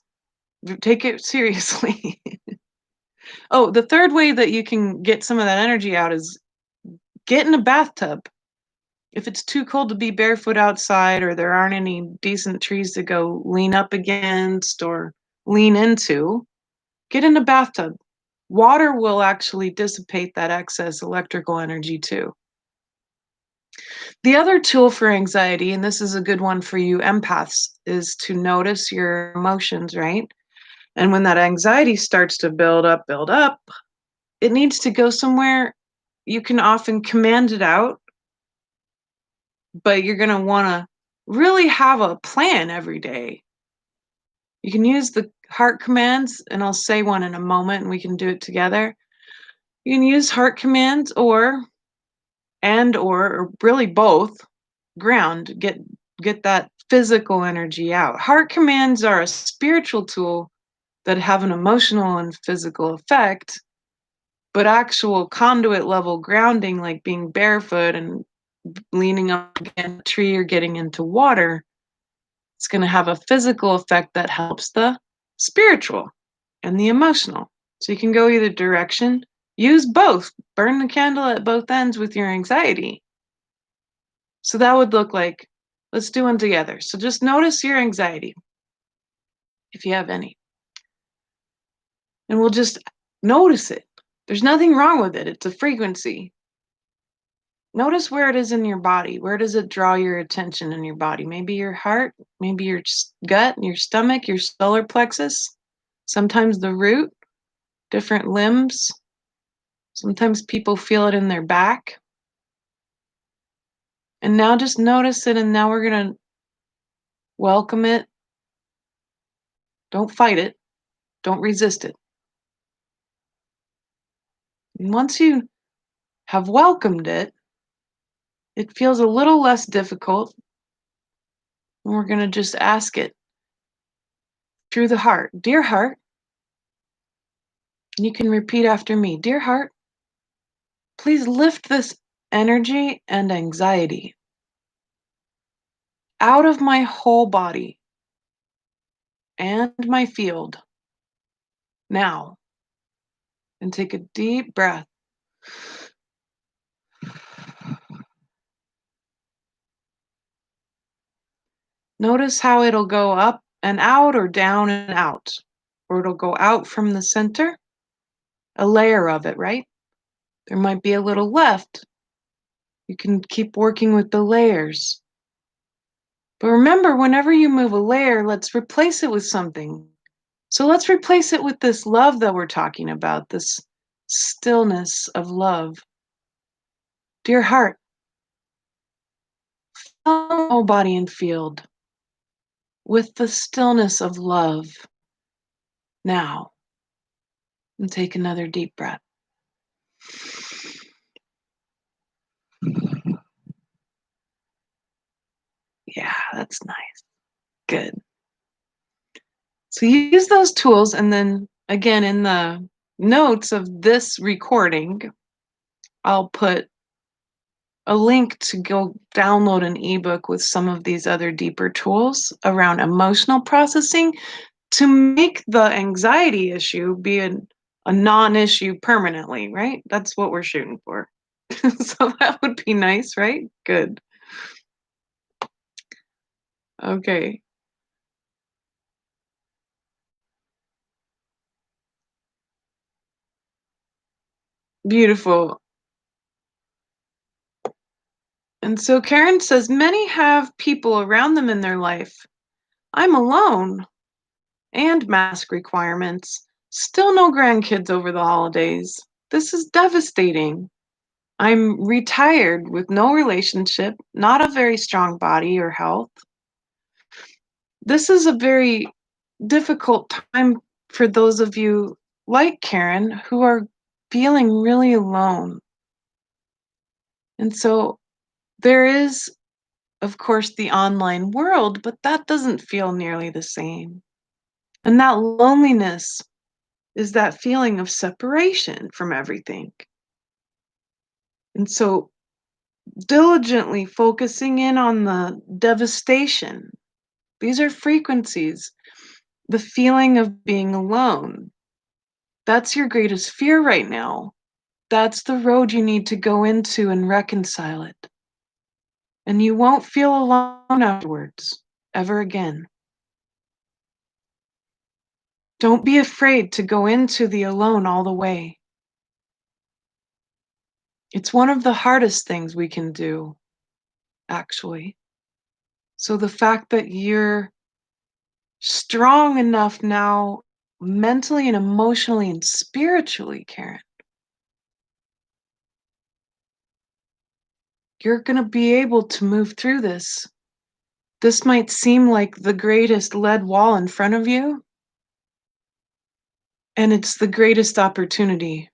Take it seriously. Oh, the third way that you can get some of that energy out is get in a bathtub. If it's too cold to be barefoot outside or there aren't any decent trees to go lean up against or lean into, get in a bathtub. Water will actually dissipate that excess electrical energy too. The other tool for anxiety, and this is a good one for you empaths, is to notice your emotions, right? And when that anxiety starts to build up, it needs to go somewhere. You can often command it out, but you're going to want to really have a plan every day. You can use the heart commands, and I'll say one in a moment and we can do it together. You can use heart commands or really both ground, get that physical energy out. Heart commands are a spiritual tool that have an emotional and physical effect, but actual conduit level grounding, like being barefoot and leaning up against a tree or getting into water, it's going to have a physical effect that helps the spiritual and the emotional. So you can go either direction. use both. Burn the candle at both ends with your anxiety. So that would look like, let's do one together. So just notice your anxiety, if you have any. And we'll just notice it. There's nothing wrong with it. It's a frequency. Notice where it is in your body. Where does it draw your attention in your body? Maybe your heart, maybe your gut, your stomach, your solar plexus, sometimes the root, different limbs. Sometimes people feel it in their back. And now just notice it, and now we're going to welcome it. Don't fight it. Don't resist it. And once you have welcomed it, it feels a little less difficult. And we're going to just ask it through the heart. Dear heart, and you can repeat after me. Dear heart, please lift this energy and anxiety out of my whole body and my field now. And take a deep breath. Notice how it'll go up and out or down and out, or it'll go out from the center, a layer of it, right? There might be a little left. You can keep working with the layers. But remember, whenever you move a layer, let's replace it with something. So let's replace it with this love that we're talking about, this stillness of love. Dear heart, fill my whole body and field with the stillness of love now. And take another deep breath. Yeah, that's nice. Good. So you use those tools, and then again in the notes of this recording, I'll put a link to go download an ebook with some of these other deeper tools around emotional processing to make the anxiety issue be a non-issue permanently, right? That's what we're shooting for. So that would be nice, right? Good. Okay. Beautiful. And so Karen says many have people around them in their life. I'm alone and mask requirements. Still no grandkids over the holidays. This is devastating. I'm retired with no relationship, not a very strong body or health. This is a very difficult time for those of you like Karen who are feeling really alone. And so there is, of course, the online world, but that doesn't feel nearly the same. And that loneliness is that feeling of separation from everything. And so diligently focusing in on the devastation, these are frequencies, the feeling of being alone. That's your greatest fear right now. That's the road you need to go into and reconcile it. And you won't feel alone afterwards, ever again. Don't be afraid to go into the alone all the way. It's one of the hardest things we can do, actually. So the fact that you're strong enough now, mentally and emotionally and spiritually, Karen, you're going to be able to move through this. This might seem like the greatest lead wall in front of you, and it's the greatest opportunity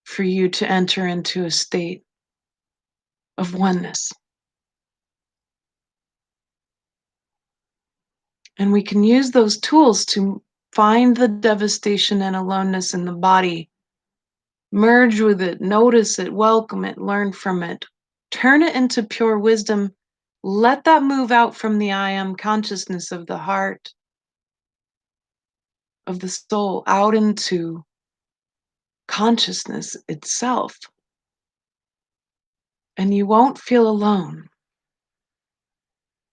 for you to enter into a state of oneness. And we can use those tools to find the devastation and aloneness in the body, merge with it, notice it, welcome it, learn from it, turn it into pure wisdom. Let that move out from the I am consciousness of the heart, of the soul, out into consciousness itself. And you won't feel alone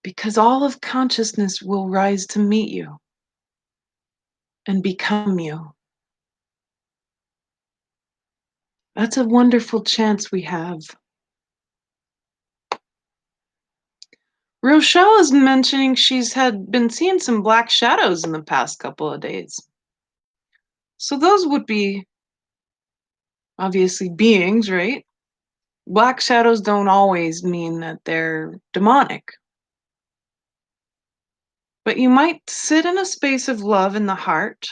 because all of consciousness will rise to meet you and become you. That's a wonderful chance we have. Rochelle is mentioning she's had been seeing some black shadows in the past couple of days. So those would be obviously beings, right? Black shadows don't always mean that they're demonic. But you might sit in a space of love in the heart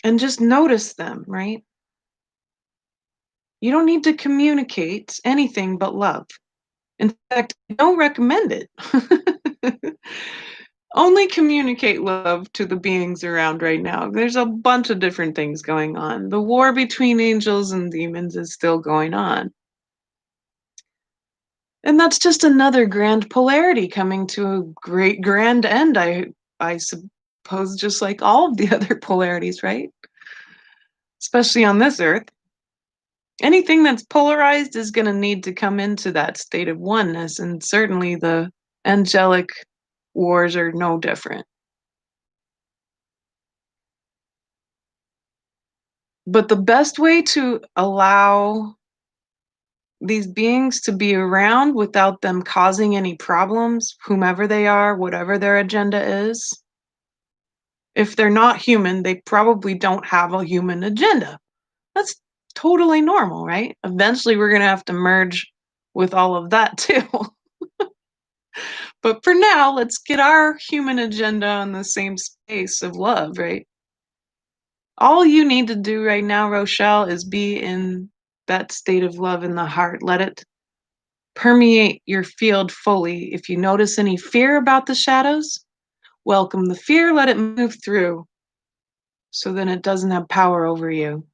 and just notice them, right? You don't need to communicate anything but love. In fact, I don't recommend it. Only communicate love to the beings around right now. There's a bunch of different things going on. The war between angels and demons is still going on. And that's just another grand polarity coming to a great grand end, I suppose, just like all of the other polarities, right? Especially on this earth. Anything that's polarized is going to need to come into that state of oneness, and certainly the angelic wars are no different. But the best way to allow these beings to be around without them causing any problems, whomever they are, whatever their agenda is, if they're not human, they probably don't have a human agenda. That's totally normal, right? Eventually, we're going to have to merge with all of that too. But for now, let's get our human agenda on the same space of love, right? All you need to do right now, Rochelle, is be in that state of love in the heart. Let it permeate your field fully. If you notice any fear about the shadows, welcome the fear, let it move through so then it doesn't have power over you.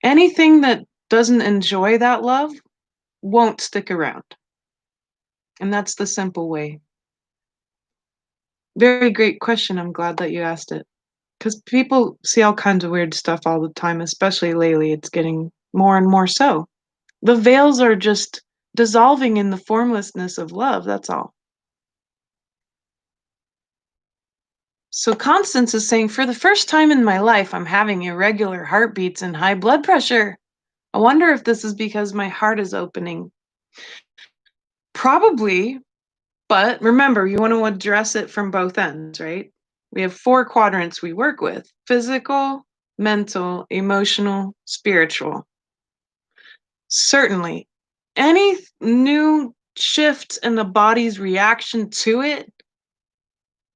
Anything that doesn't enjoy that love won't stick around. And that's the simple way. Very great question. I'm glad that you asked it. Because people see all kinds of weird stuff all the time, especially lately. It's getting more and more so. The veils are just dissolving in the formlessness of love, that's all. So Constance is saying, for the first time in my life, I'm having irregular heartbeats and high blood pressure. I wonder if this is because my heart is opening. Probably, but remember, you want to address it from both ends, right? We have 4 quadrants we work with: physical, mental, emotional, spiritual. Certainly, any new shift in the body's reaction to it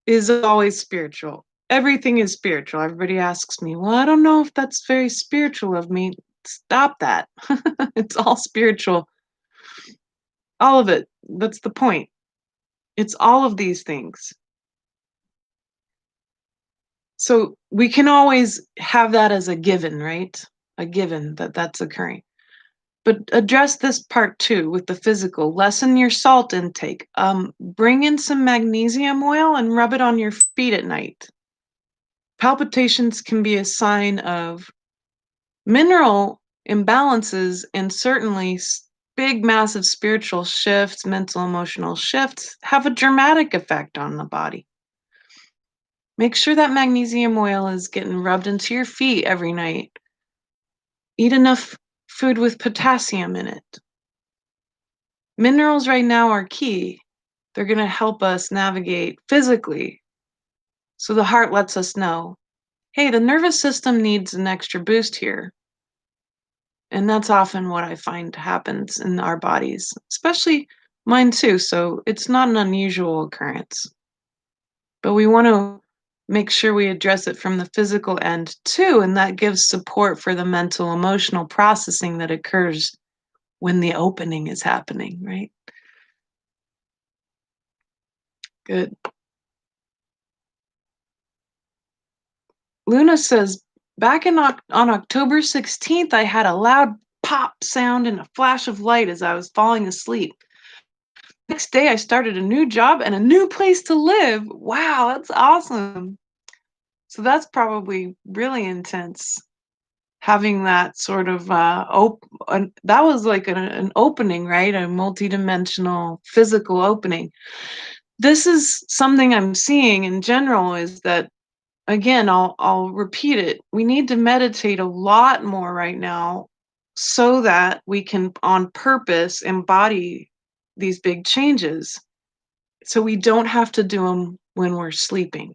is always spiritual. Everything is spiritual. Everybody asks me, well, I don't know if that's very spiritual of me. Stop that. It's all spiritual. All of it. That's the point. It's all of these things. So we can always have that as a given, right? A given that that's occurring. But address this part too with the physical. Lessen your salt intake. Bring in some magnesium oil and rub it on your feet at night. Palpitations can be a sign of mineral imbalances, and certainly big, massive spiritual shifts, mental, emotional shifts have a dramatic effect on the body. Make sure that magnesium oil is getting rubbed into your feet every night. Eat enough food with potassium in it. Minerals right now are key. They're going to help us navigate physically. So the heart lets us know, hey, the nervous system needs an extra boost here. And that's often what I find happens in our bodies, especially mine too. So it's not an unusual occurrence. But we want to make sure we address it from the physical end too. And that gives support for the mental, emotional processing that occurs when the opening is happening, right? Good. Luna says, back on October 16th, I had a loud pop sound and a flash of light as I was falling asleep. Next day, I started a new job and a new place to live. Wow, that's awesome. So that's probably really intense having that sort of that was like an opening, right? A multidimensional physical opening. This is something I'm seeing in general is that again, I'll repeat it. We need to meditate a lot more right now so that we can on purpose embody these big changes so we don't have to do them when we're sleeping.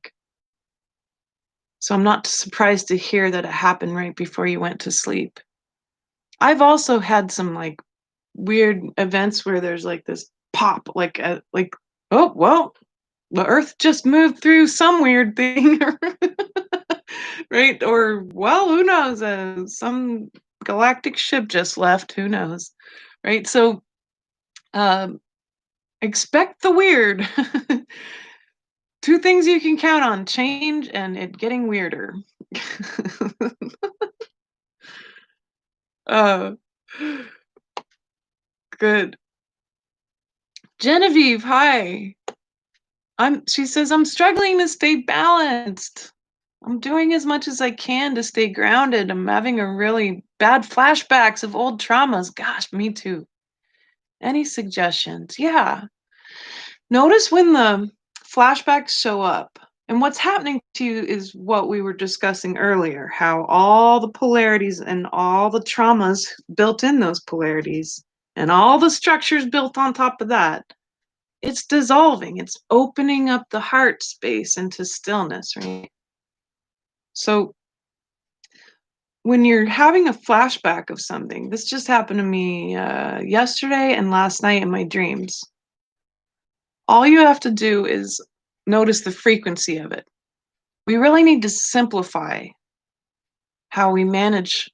So I'm not surprised to hear that it happened right before you went to sleep. I've also had some like weird events where there's like this pop, like oh well, the Earth just moved through some weird thing, right? Or well, who knows? Some galactic ship just left. Who knows, right? So um, expect the weird. Two things you can count on: change and it getting weirder. uh, good. Genevieve, hi. She says, I'm struggling to stay balanced. I'm doing as much as I can to stay grounded. I'm having a really bad flashbacks of old traumas. Gosh, me too. Any suggestions? Yeah. Notice when the flashbacks show up. And what's happening to you is what we were discussing earlier, how all the polarities and all the traumas built in those polarities and all the structures built on top of that, it's dissolving. It's opening up the heart space into stillness, right? So when you're having a flashback of something, this just happened to me yesterday and last night in my dreams. All you have to do is notice the frequency of it. We really need to simplify how we manage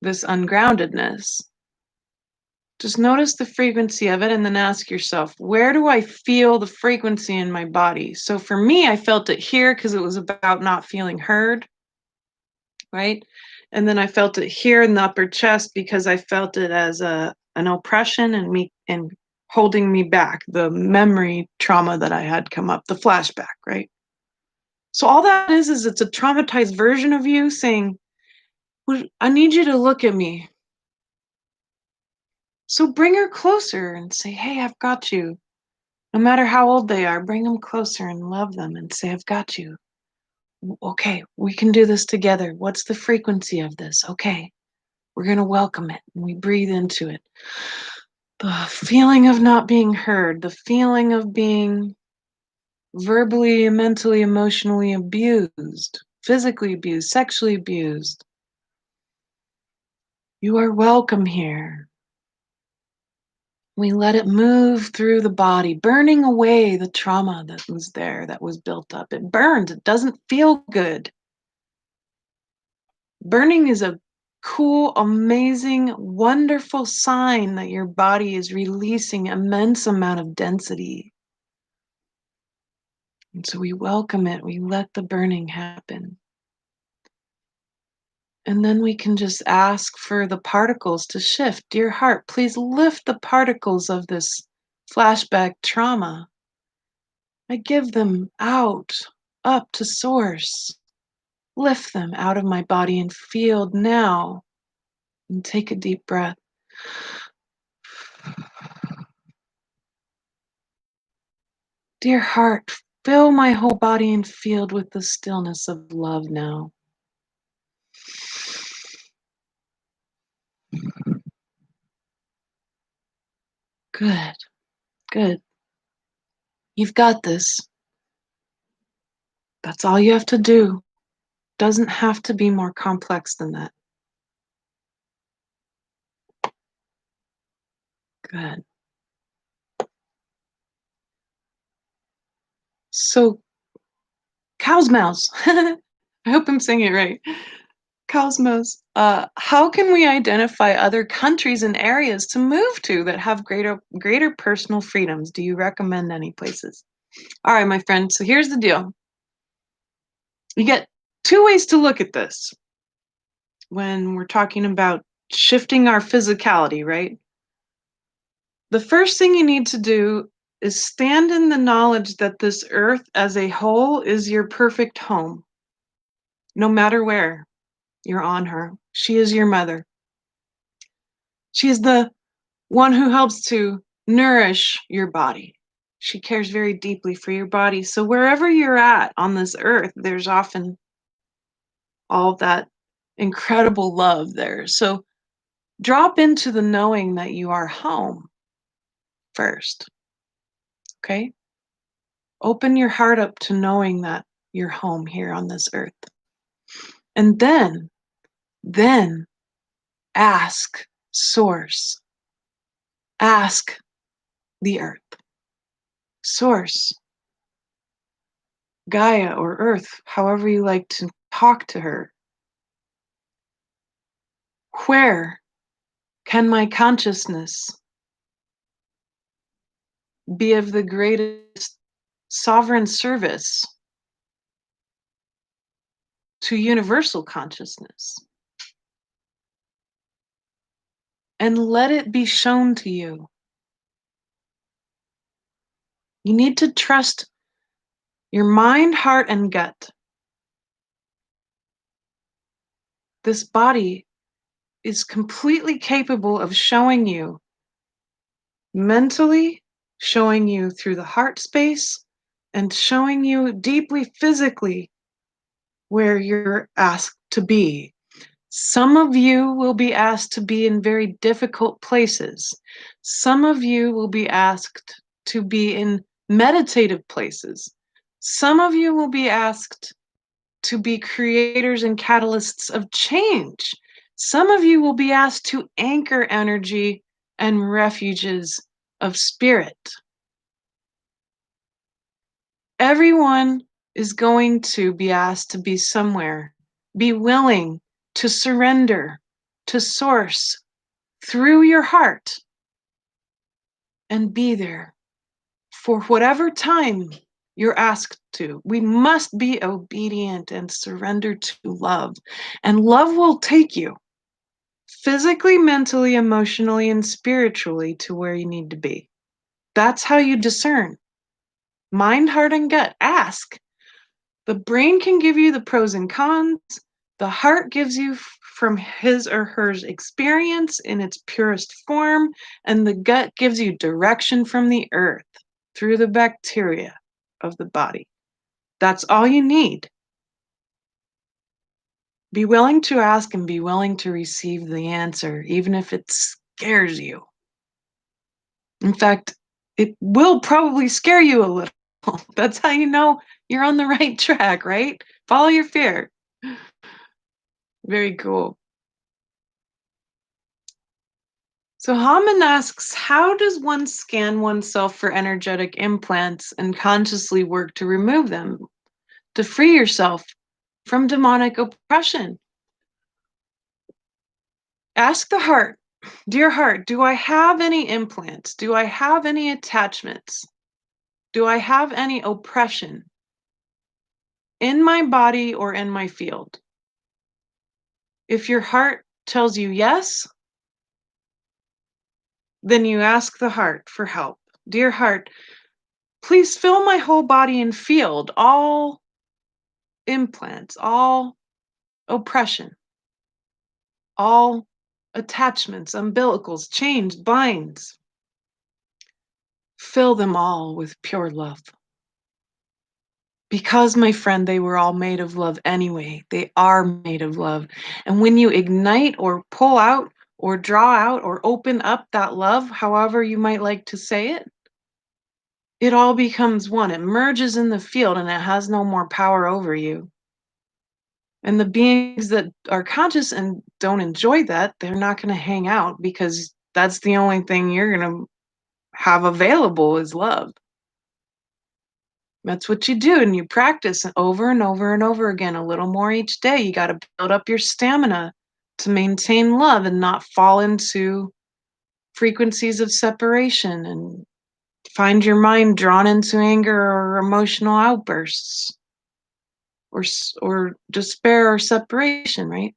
this ungroundedness. Just notice the frequency of it and then ask yourself, where do I feel the frequency in my body? So for me, I felt it here because it was about not feeling heard, right? And then I felt it here in the upper chest because I felt it as an oppression and holding me back, the memory trauma that I had come up, the flashback, right? So all that is it's a traumatized version of you saying, "Well, I need you to look at me." So bring her closer and say, "Hey, I've got you." No matter how old they are, bring them closer and love them and say, "I've got you. Okay, we can do this together. What's the frequency of this? Okay, we're going to welcome it." And we breathe into it. The feeling of not being heard, the feeling of being verbally, mentally, emotionally abused, physically abused, sexually abused. You are welcome here. We let it move through the body, burning away the trauma that was there, that was built up. It burns, it doesn't feel good. Burning is a cool, amazing, wonderful sign that your body is releasing immense amount of density. And so we welcome it, we let the burning happen. And then we can just ask for the particles to shift. Dear heart, please lift the particles of this flashback trauma. I give them out, up to source. Lift them out of my body and field now. And take a deep breath. Dear heart, fill my whole body and field with the stillness of love now. Good, good. You've got this. That's all you have to do. Doesn't have to be more complex than that. Good. So, cow's mouse. I hope I'm saying it right. Cow's mouse. How can we identify other countries and areas to move to that have greater personal freedoms? Do you recommend any places? All right, my friend. So here's the deal. You get two ways to look at this when we're talking about shifting our physicality, right? The first thing you need to do is stand in the knowledge that this earth as a whole is your perfect home. no matter where you're on her. She is your mother. She is the one who helps to nourish your body. She cares very deeply for your body. So wherever you're at on this earth, there's often all that incredible love there. So drop into the knowing that you are home first. Okay? Open your heart up to knowing that you're home here on this earth. And then ask Source. Ask the earth. Source. Gaia or Earth, however you like to talk to her. Where can my consciousness be of the greatest sovereign service to universal consciousness? And let it be shown to you. You need to trust your mind, heart, and gut. This body is completely capable of showing you mentally, showing you through the heart space, and showing you deeply physically where you're asked to be. Some of you will be asked to be in very difficult places. Some of you will be asked to be in meditative places. Some of you will be asked to be creators and catalysts of change. Some of you will be asked to anchor energy and refuges of spirit. Everyone is going to be asked to be somewhere. Be willing to surrender to Source through your heart and be there for whatever time you're asked to. We must be obedient and surrender to love. And love will take you physically, mentally, emotionally, and spiritually to where you need to be. That's how you discern. Mind, heart, and gut. Ask. The brain can give you the pros and cons. The heart gives you from his or her experience in its purest form, and the gut gives you direction from the earth through the bacteria of the body. That's all you need. Be willing to ask and be willing to receive the answer, even if it scares you. In fact, it will probably scare you a little. That's how you know you're on the right track, right? Follow your fear. Very cool. So Haman asks, how does one scan oneself for energetic implants and consciously work to remove them, to free yourself from demonic oppression? Ask the heart, dear heart, do I have any implants? Do I have any attachments? Do I have any oppression in my body or in my field? If your heart tells you yes, then you ask the heart for help. Dear heart, please fill my whole body and field, all implants, all oppression, all attachments, umbilicals, chains, binds. Fill them all with pure love. Because, my friend, they were all made of love anyway. They are made of love. And when you ignite or pull out or draw out or open up that love, however you might like to say it, it all becomes one. It merges in the field and it has no more power over you. And the beings that are conscious and don't enjoy that, they're not going to hang out because that's the only thing you're going to have available is love. That's what you do, and you practice over and over and over again, a little more each day. You got to build up your stamina to maintain love and not fall into frequencies of separation and find your mind drawn into anger or emotional outbursts or despair or separation, right?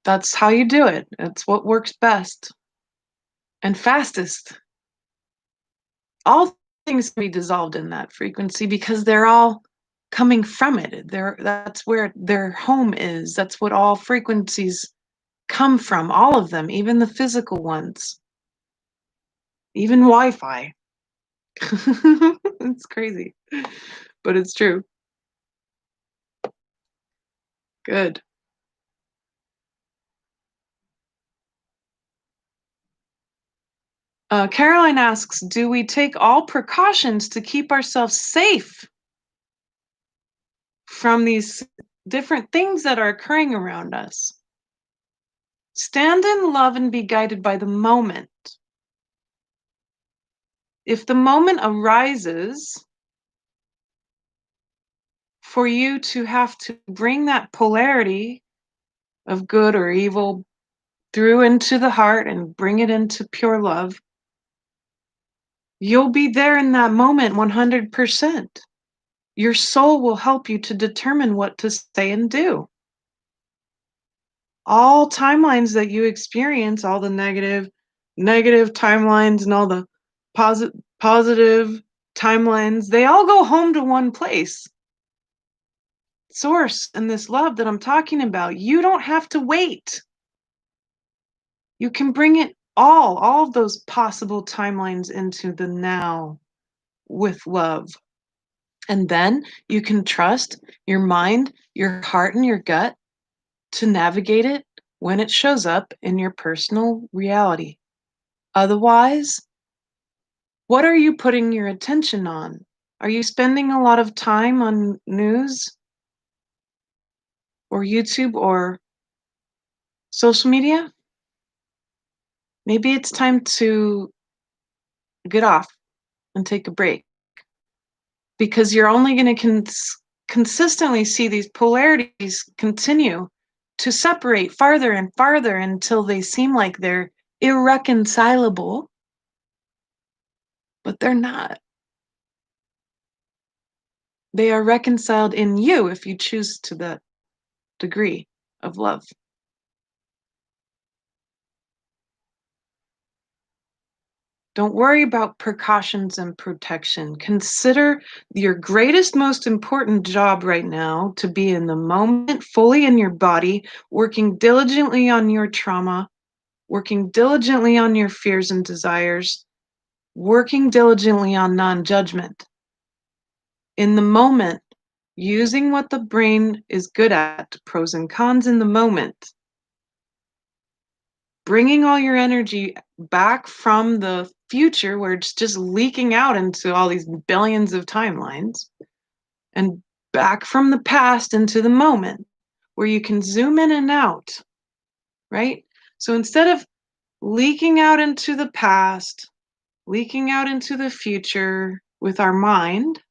That's how you do it. That's what works best and fastest. All things can be dissolved in that frequency because they're all coming from it. That's where their home is. That's what all frequencies come from, all of them, even the physical ones, even Wi-Fi. It's crazy, but it's true. Good. Caroline asks, do we take all precautions to keep ourselves safe from these different things that are occurring around us? Stand in love and be guided by the moment. If the moment arises for you to have to bring that polarity of good or evil through into the heart and bring it into pure love, you'll be there in that moment 100%. Your soul will help you to determine what to say and do. All timelines that you experience, all the negative timelines and all the positive timelines, they all go home to one place. Source and this love that I'm talking about. You don't have to wait. You can bring it all of those possible timelines into the now with love. And then you can trust your mind, your heart, and your gut to navigate it when it shows up in your personal reality. Otherwise, what are you putting your attention on? Are you spending a lot of time on news or YouTube or social media? Maybe it's time to get off and take a break, because you're only going to consistently see these polarities continue to separate farther and farther until they seem like they're irreconcilable, but they're not. They are reconciled in you if you choose to that degree of love. Don't worry about precautions and protection. Consider your greatest, most important job right now to be in the moment, fully in your body, working diligently on your trauma, working diligently on your fears and desires, working diligently on non-judgment. In the moment, using what the brain is good at, pros and cons in the moment, bringing all your energy back from the future where it's just leaking out into all these billions of timelines, and back from the past into the moment where you can zoom in and out, right? So instead of leaking out into the past, leaking out into the future with our mind,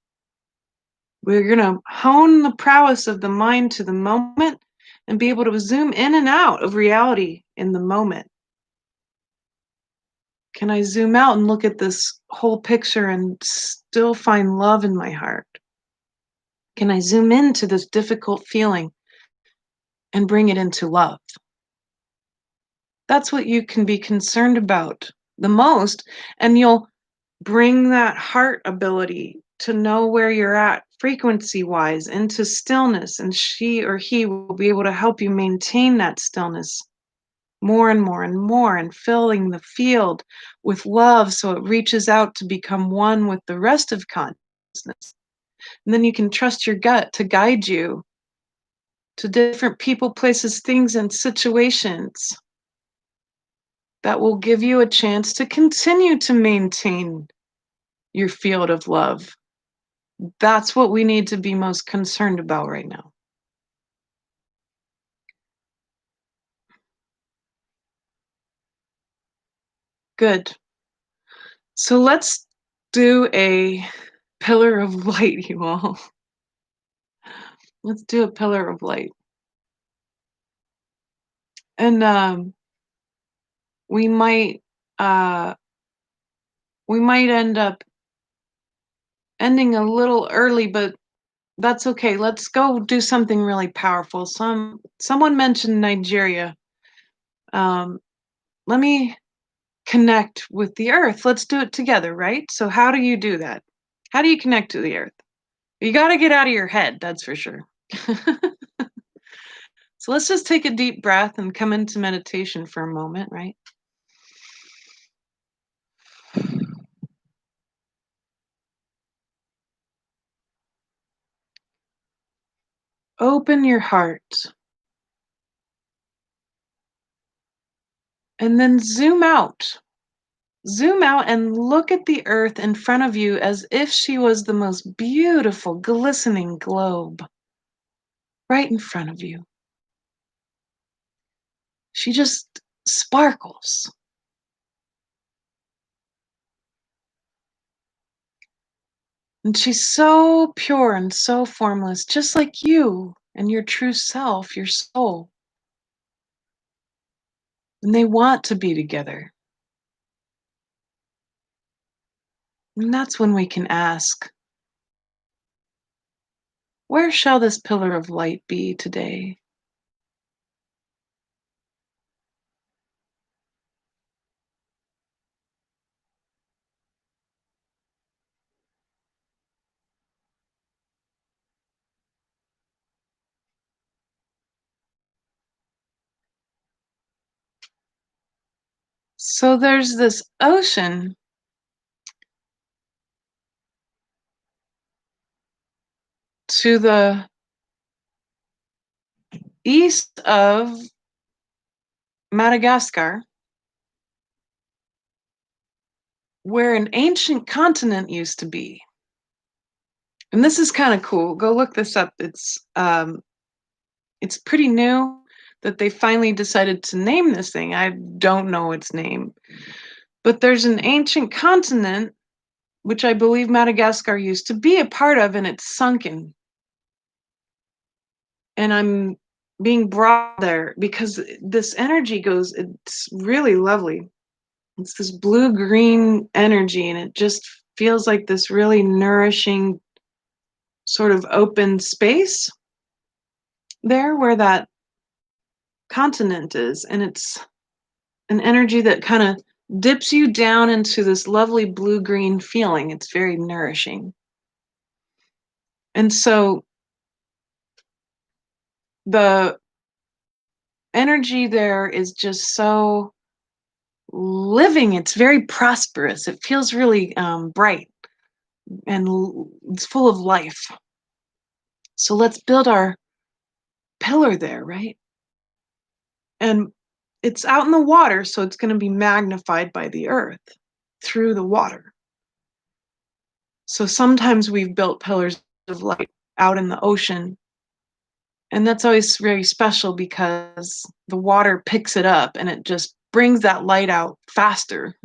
we're going to hone the prowess of the mind to the moment and be able to zoom in and out of reality in the moment. Can I zoom out and look at this whole picture and still find love in my heart? Can I zoom into this difficult feeling and bring it into love? That's what you can be concerned about the most, and you'll bring that heart ability to know where you're at frequency wise into stillness, and she or he will be able to help you maintain that stillness more and more and more, and filling the field with love so it reaches out to become one with the rest of consciousness. And then you can trust your gut to guide you to different people, places, things, and situations that will give you a chance to continue to maintain your field of love. That's what we need to be most concerned about right now. Good. So let's do a pillar of light, you all. Let's do a pillar of light. And we might uh, we might end up ending a little early, but that's okay. Let's go do something really powerful. Someone mentioned Nigeria. Let me connect with the earth. Let's do it together, right? So how do you do that? How do you connect to the earth? You got to get out of your head, that's for sure. So let's just take a deep breath and come into meditation for a moment, right? Open your heart and then zoom out. Zoom out and look at the earth in front of you as if she was the most beautiful, glistening globe right in front of you. She just sparkles. And she's so pure and so formless, just like you and your true self, your soul. And they want to be together. And that's when we can ask, where shall this pillar of light be today? So there's this ocean to the east of Madagascar, where an ancient continent used to be. And this is kind of cool. Go look this up. It's pretty new that they finally decided to name this thing. I don't know its name. But there's an ancient continent which I believe Madagascar used to be a part of, and it's sunken. And I'm being brought there because this energy goes, it's really lovely. It's this blue green energy, and it just feels like this really nourishing sort of open space there where that continent is. And it's an energy that kind of dips you down into this lovely blue green feeling. It's very nourishing. And so the energy there is just so living. It's very prosperous. It feels really bright and it's full of life. So let's build our pillar there, right? And it's out in the water, so it's going to be magnified by the earth through the water. So sometimes we've built pillars of light out in the ocean, and that's always very special because the water picks it up and it just brings that light out faster.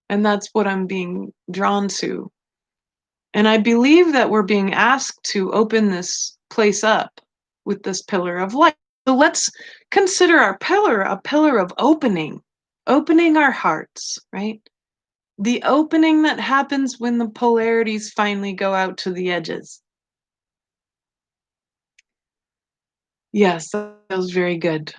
And that's what I'm being drawn to. And I believe that we're being asked to open this place up with this pillar of light. So let's consider our pillar a pillar of opening, opening our hearts, right? The opening that happens when the polarities finally go out to the edges. Yes, that feels very good.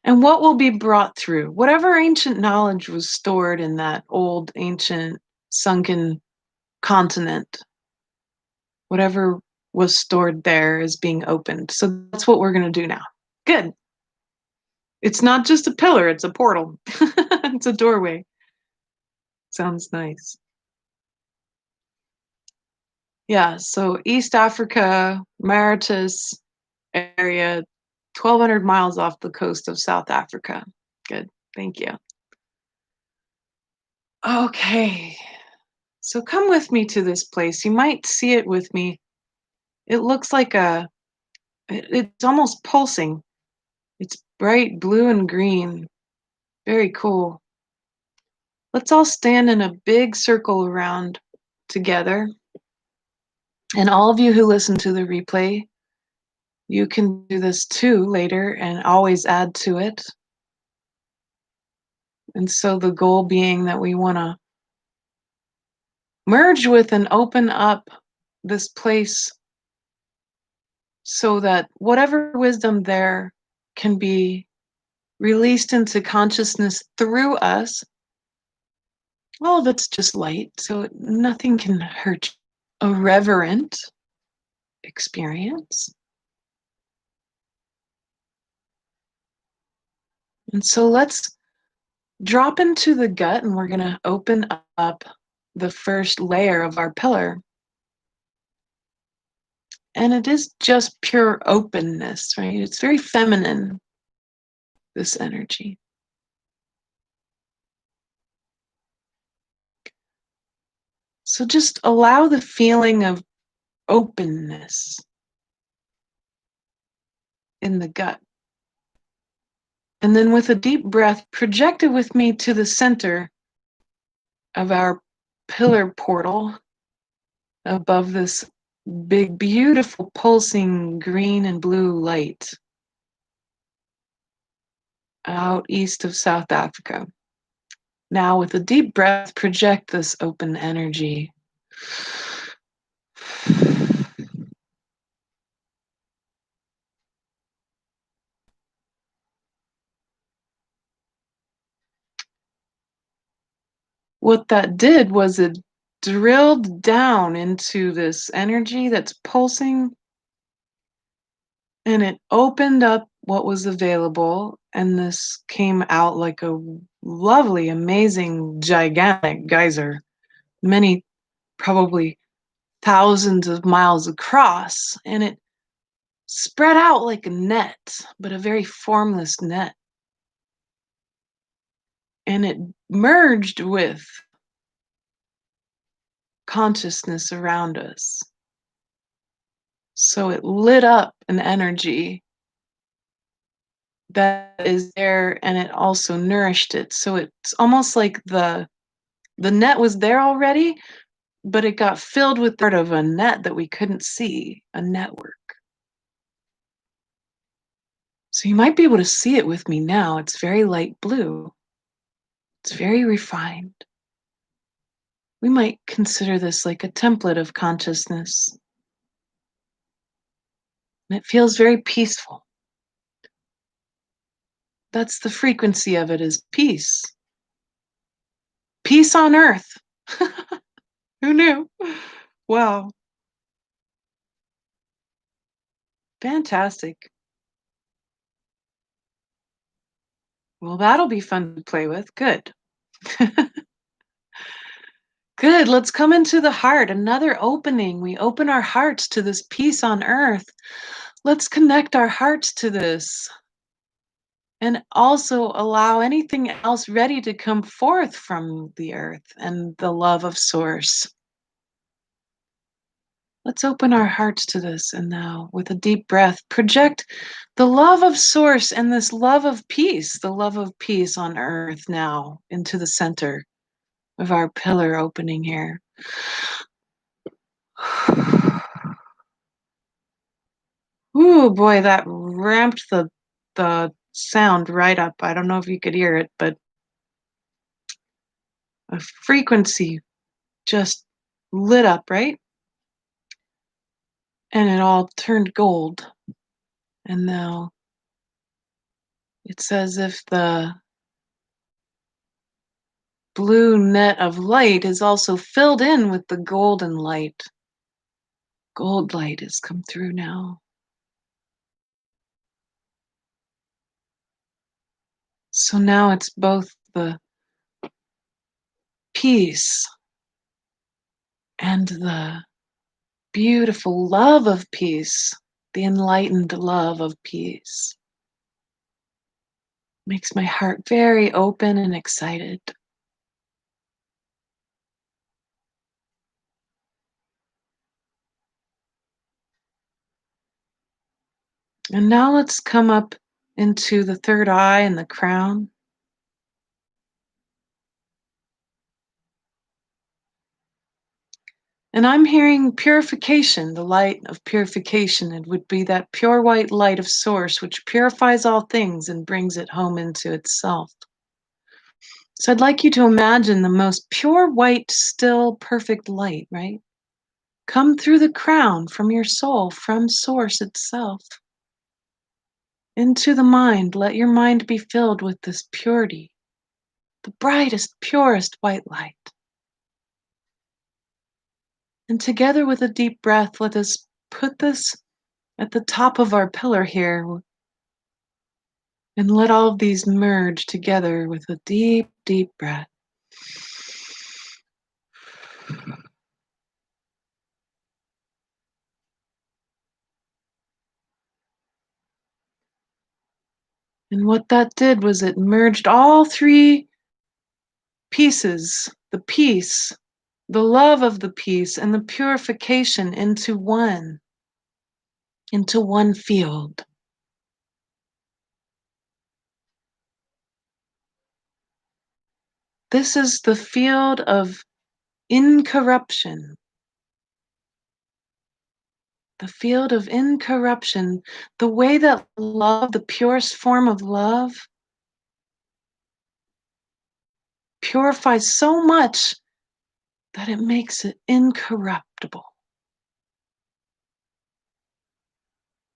And what will be brought through? Whatever ancient knowledge was stored in that old, ancient, sunken continent, whatever was stored there is being opened. So that's what we're going to do now. Good. It's not just a pillar, it's a portal. It's a doorway. Sounds nice. Yeah, so East Africa, Mauritius area, 1,200 miles off the coast of South Africa. Good. Thank you. Okay. So come with me to this place. You might see it with me. It looks like it's almost pulsing. It's bright blue and green. Very cool. Let's all stand in a big circle around together. And all of you who listen to the replay, you can do this too later and always add to it. And so the goal being that we want to merge with and open up this place so that whatever wisdom there can be released into consciousness through us All of it's just light, so nothing can hurt you. A reverent experience. And so let's drop into the gut, and we're going to open up the first layer of our pillar. And it is just pure openness, right? It's very feminine, this energy. So just allow the feeling of openness in the gut. And then with a deep breath, project it with me to the center of our pillar portal above this big, beautiful, pulsing green and blue light out east of South Africa. Now, with a deep breath, project this open energy. What that did was it drilled down into this energy that's pulsing, and it opened up what was available, and this came out like a lovely, amazing, gigantic geyser, many, probably thousands of miles across, and it spread out like a net, but a very formless net. And it merged with consciousness around us. So it lit up an energy that is there, and it also nourished it. So it's almost like the net was there already, but it got filled with part of a net that we couldn't see, a network. So you might be able to see it with me now. It's very light blue. It's very refined. We might consider this like a template of consciousness. And it feels very peaceful. That's the frequency of it, is peace. Peace on earth. Who knew? Wow. Fantastic. Well, that'll be fun to play with. Good. Good. Let's come into the heart. Another opening. We open our hearts to this peace on earth. Let's connect our hearts to this and also allow anything else ready to come forth from the earth and the love of Source. Let's open our hearts to this, and now, with a deep breath, project the love of Source and this love of peace, the love of peace on earth now into the center of our pillar opening here. Ooh, boy, that ramped the sound right up. I don't know if you could hear it, but a frequency just lit up, right? And it all turned gold. And now it's as if the blue net of light is also filled in with the golden light. Gold light has come through now. So now it's both the peace and the beautiful love of peace, the enlightened love of peace. Makes my heart very open and excited. And now let's come up into the third eye and the crown. And I'm hearing purification, the light of purification. It would be that pure white light of Source, which purifies all things and brings it home into itself. So I'd like you to imagine the most pure white, still, perfect light, right? Come through the crown from your soul, from Source itself. Into the mind. Let your mind be filled with this purity, the brightest, purest white light. And together with a deep breath, let us put this at the top of our pillar here and let all of these merge together with a deep, deep breath. And what that did was it merged all three pieces, the peace, the love of the peace, and the purification into one field. This is the field of incorruption. The field of incorruption, the way that love, the purest form of love, purifies so much that it makes it incorruptible.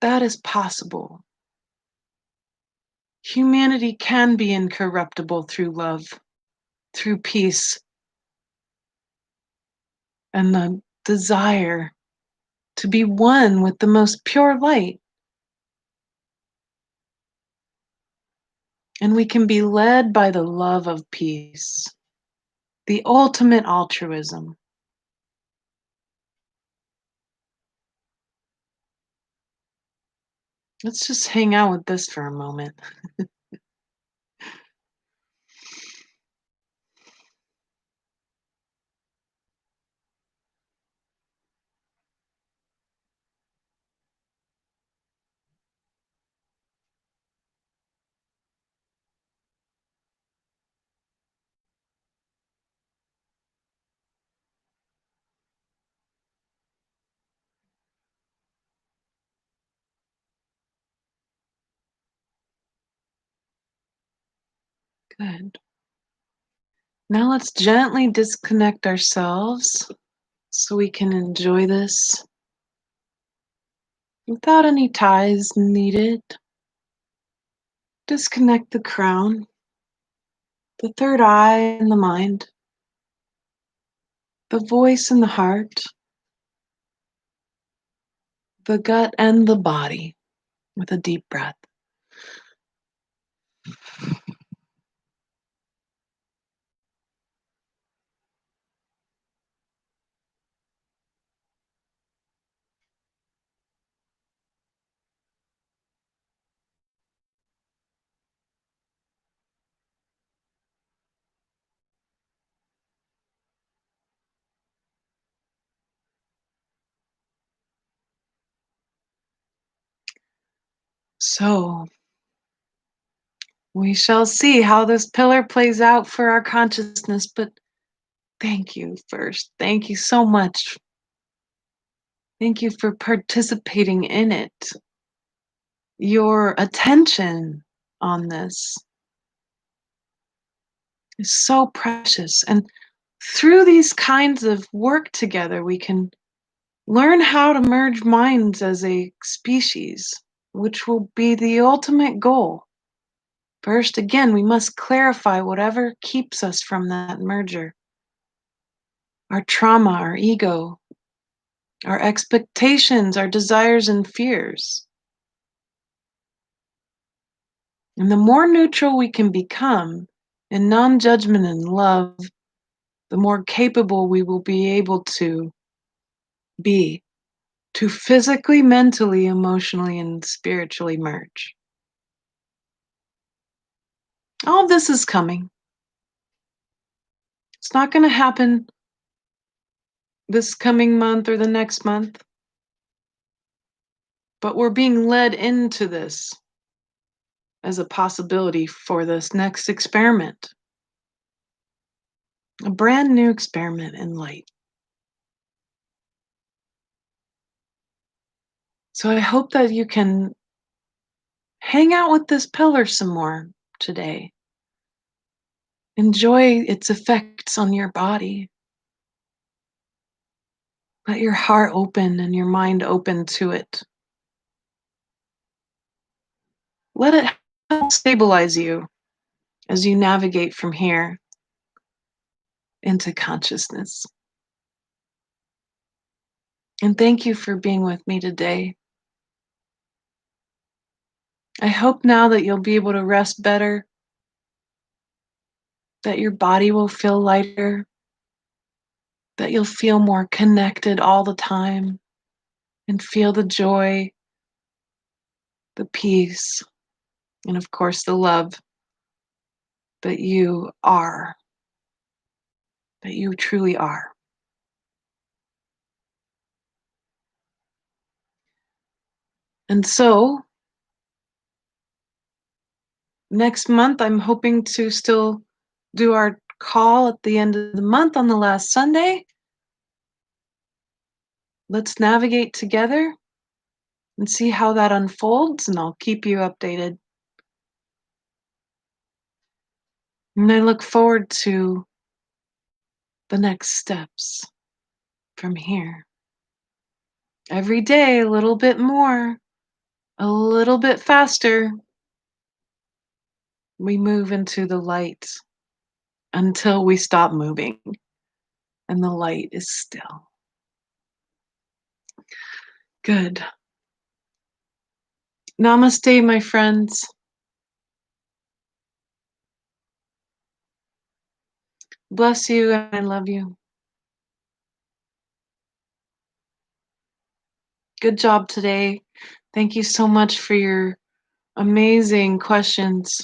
That is possible. Humanity can be incorruptible through love, through peace, and the desire to be one with the most pure light. And we can be led by the love of peace, the ultimate altruism. Let's just hang out with this for a moment. Good. Now let's gently disconnect ourselves so we can enjoy this without any ties needed. Disconnect the crown, the third eye and the mind, the voice and the heart, the gut and the body with a deep breath. So, we shall see how this pillar plays out for our consciousness, but thank you first. Thank you so much. Thank you for participating in it. Your attention on this is so precious. And through these kinds of work together, we can learn how to merge minds as a species, which will be the ultimate goal. First, again, we must clarify whatever keeps us from that merger. Our trauma, our ego, our expectations, our desires and fears. And the more neutral we can become in non-judgment and love, the more capable we will be able to be to physically, mentally, emotionally, and spiritually merge. All of this is coming. It's not going to happen this coming month or the next month, but we're being led into this as a possibility for this next experiment, a brand new experiment in light. So I hope that you can hang out with this pillar some more today. Enjoy its effects on your body. Let your heart open and your mind open to it. Let it help stabilize you as you navigate from here into consciousness. And thank you for being with me today. I hope now that you'll be able to rest better, that your body will feel lighter, that you'll feel more connected all the time and feel the joy, the peace, and of course, the love that you are, that you truly are. And so, next month, I'm hoping to still do our call at the end of the month on the last Sunday. Let's navigate together and see how that unfolds, and I'll keep you updated. And I look forward to the next steps from here. Every day, a little bit more, a little bit faster, we move into the light until we stop moving and the light is still. Good. Namaste, my friends. Bless you, and I love you. Good job today. Thank you so much for your amazing questions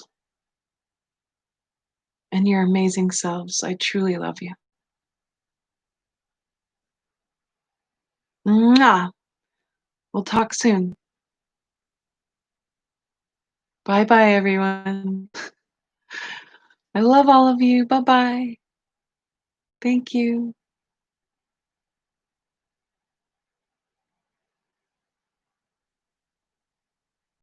and your amazing selves. I truly love you. Mwah. We'll talk soon. Bye bye, everyone. I love all of you. Bye bye. Thank you.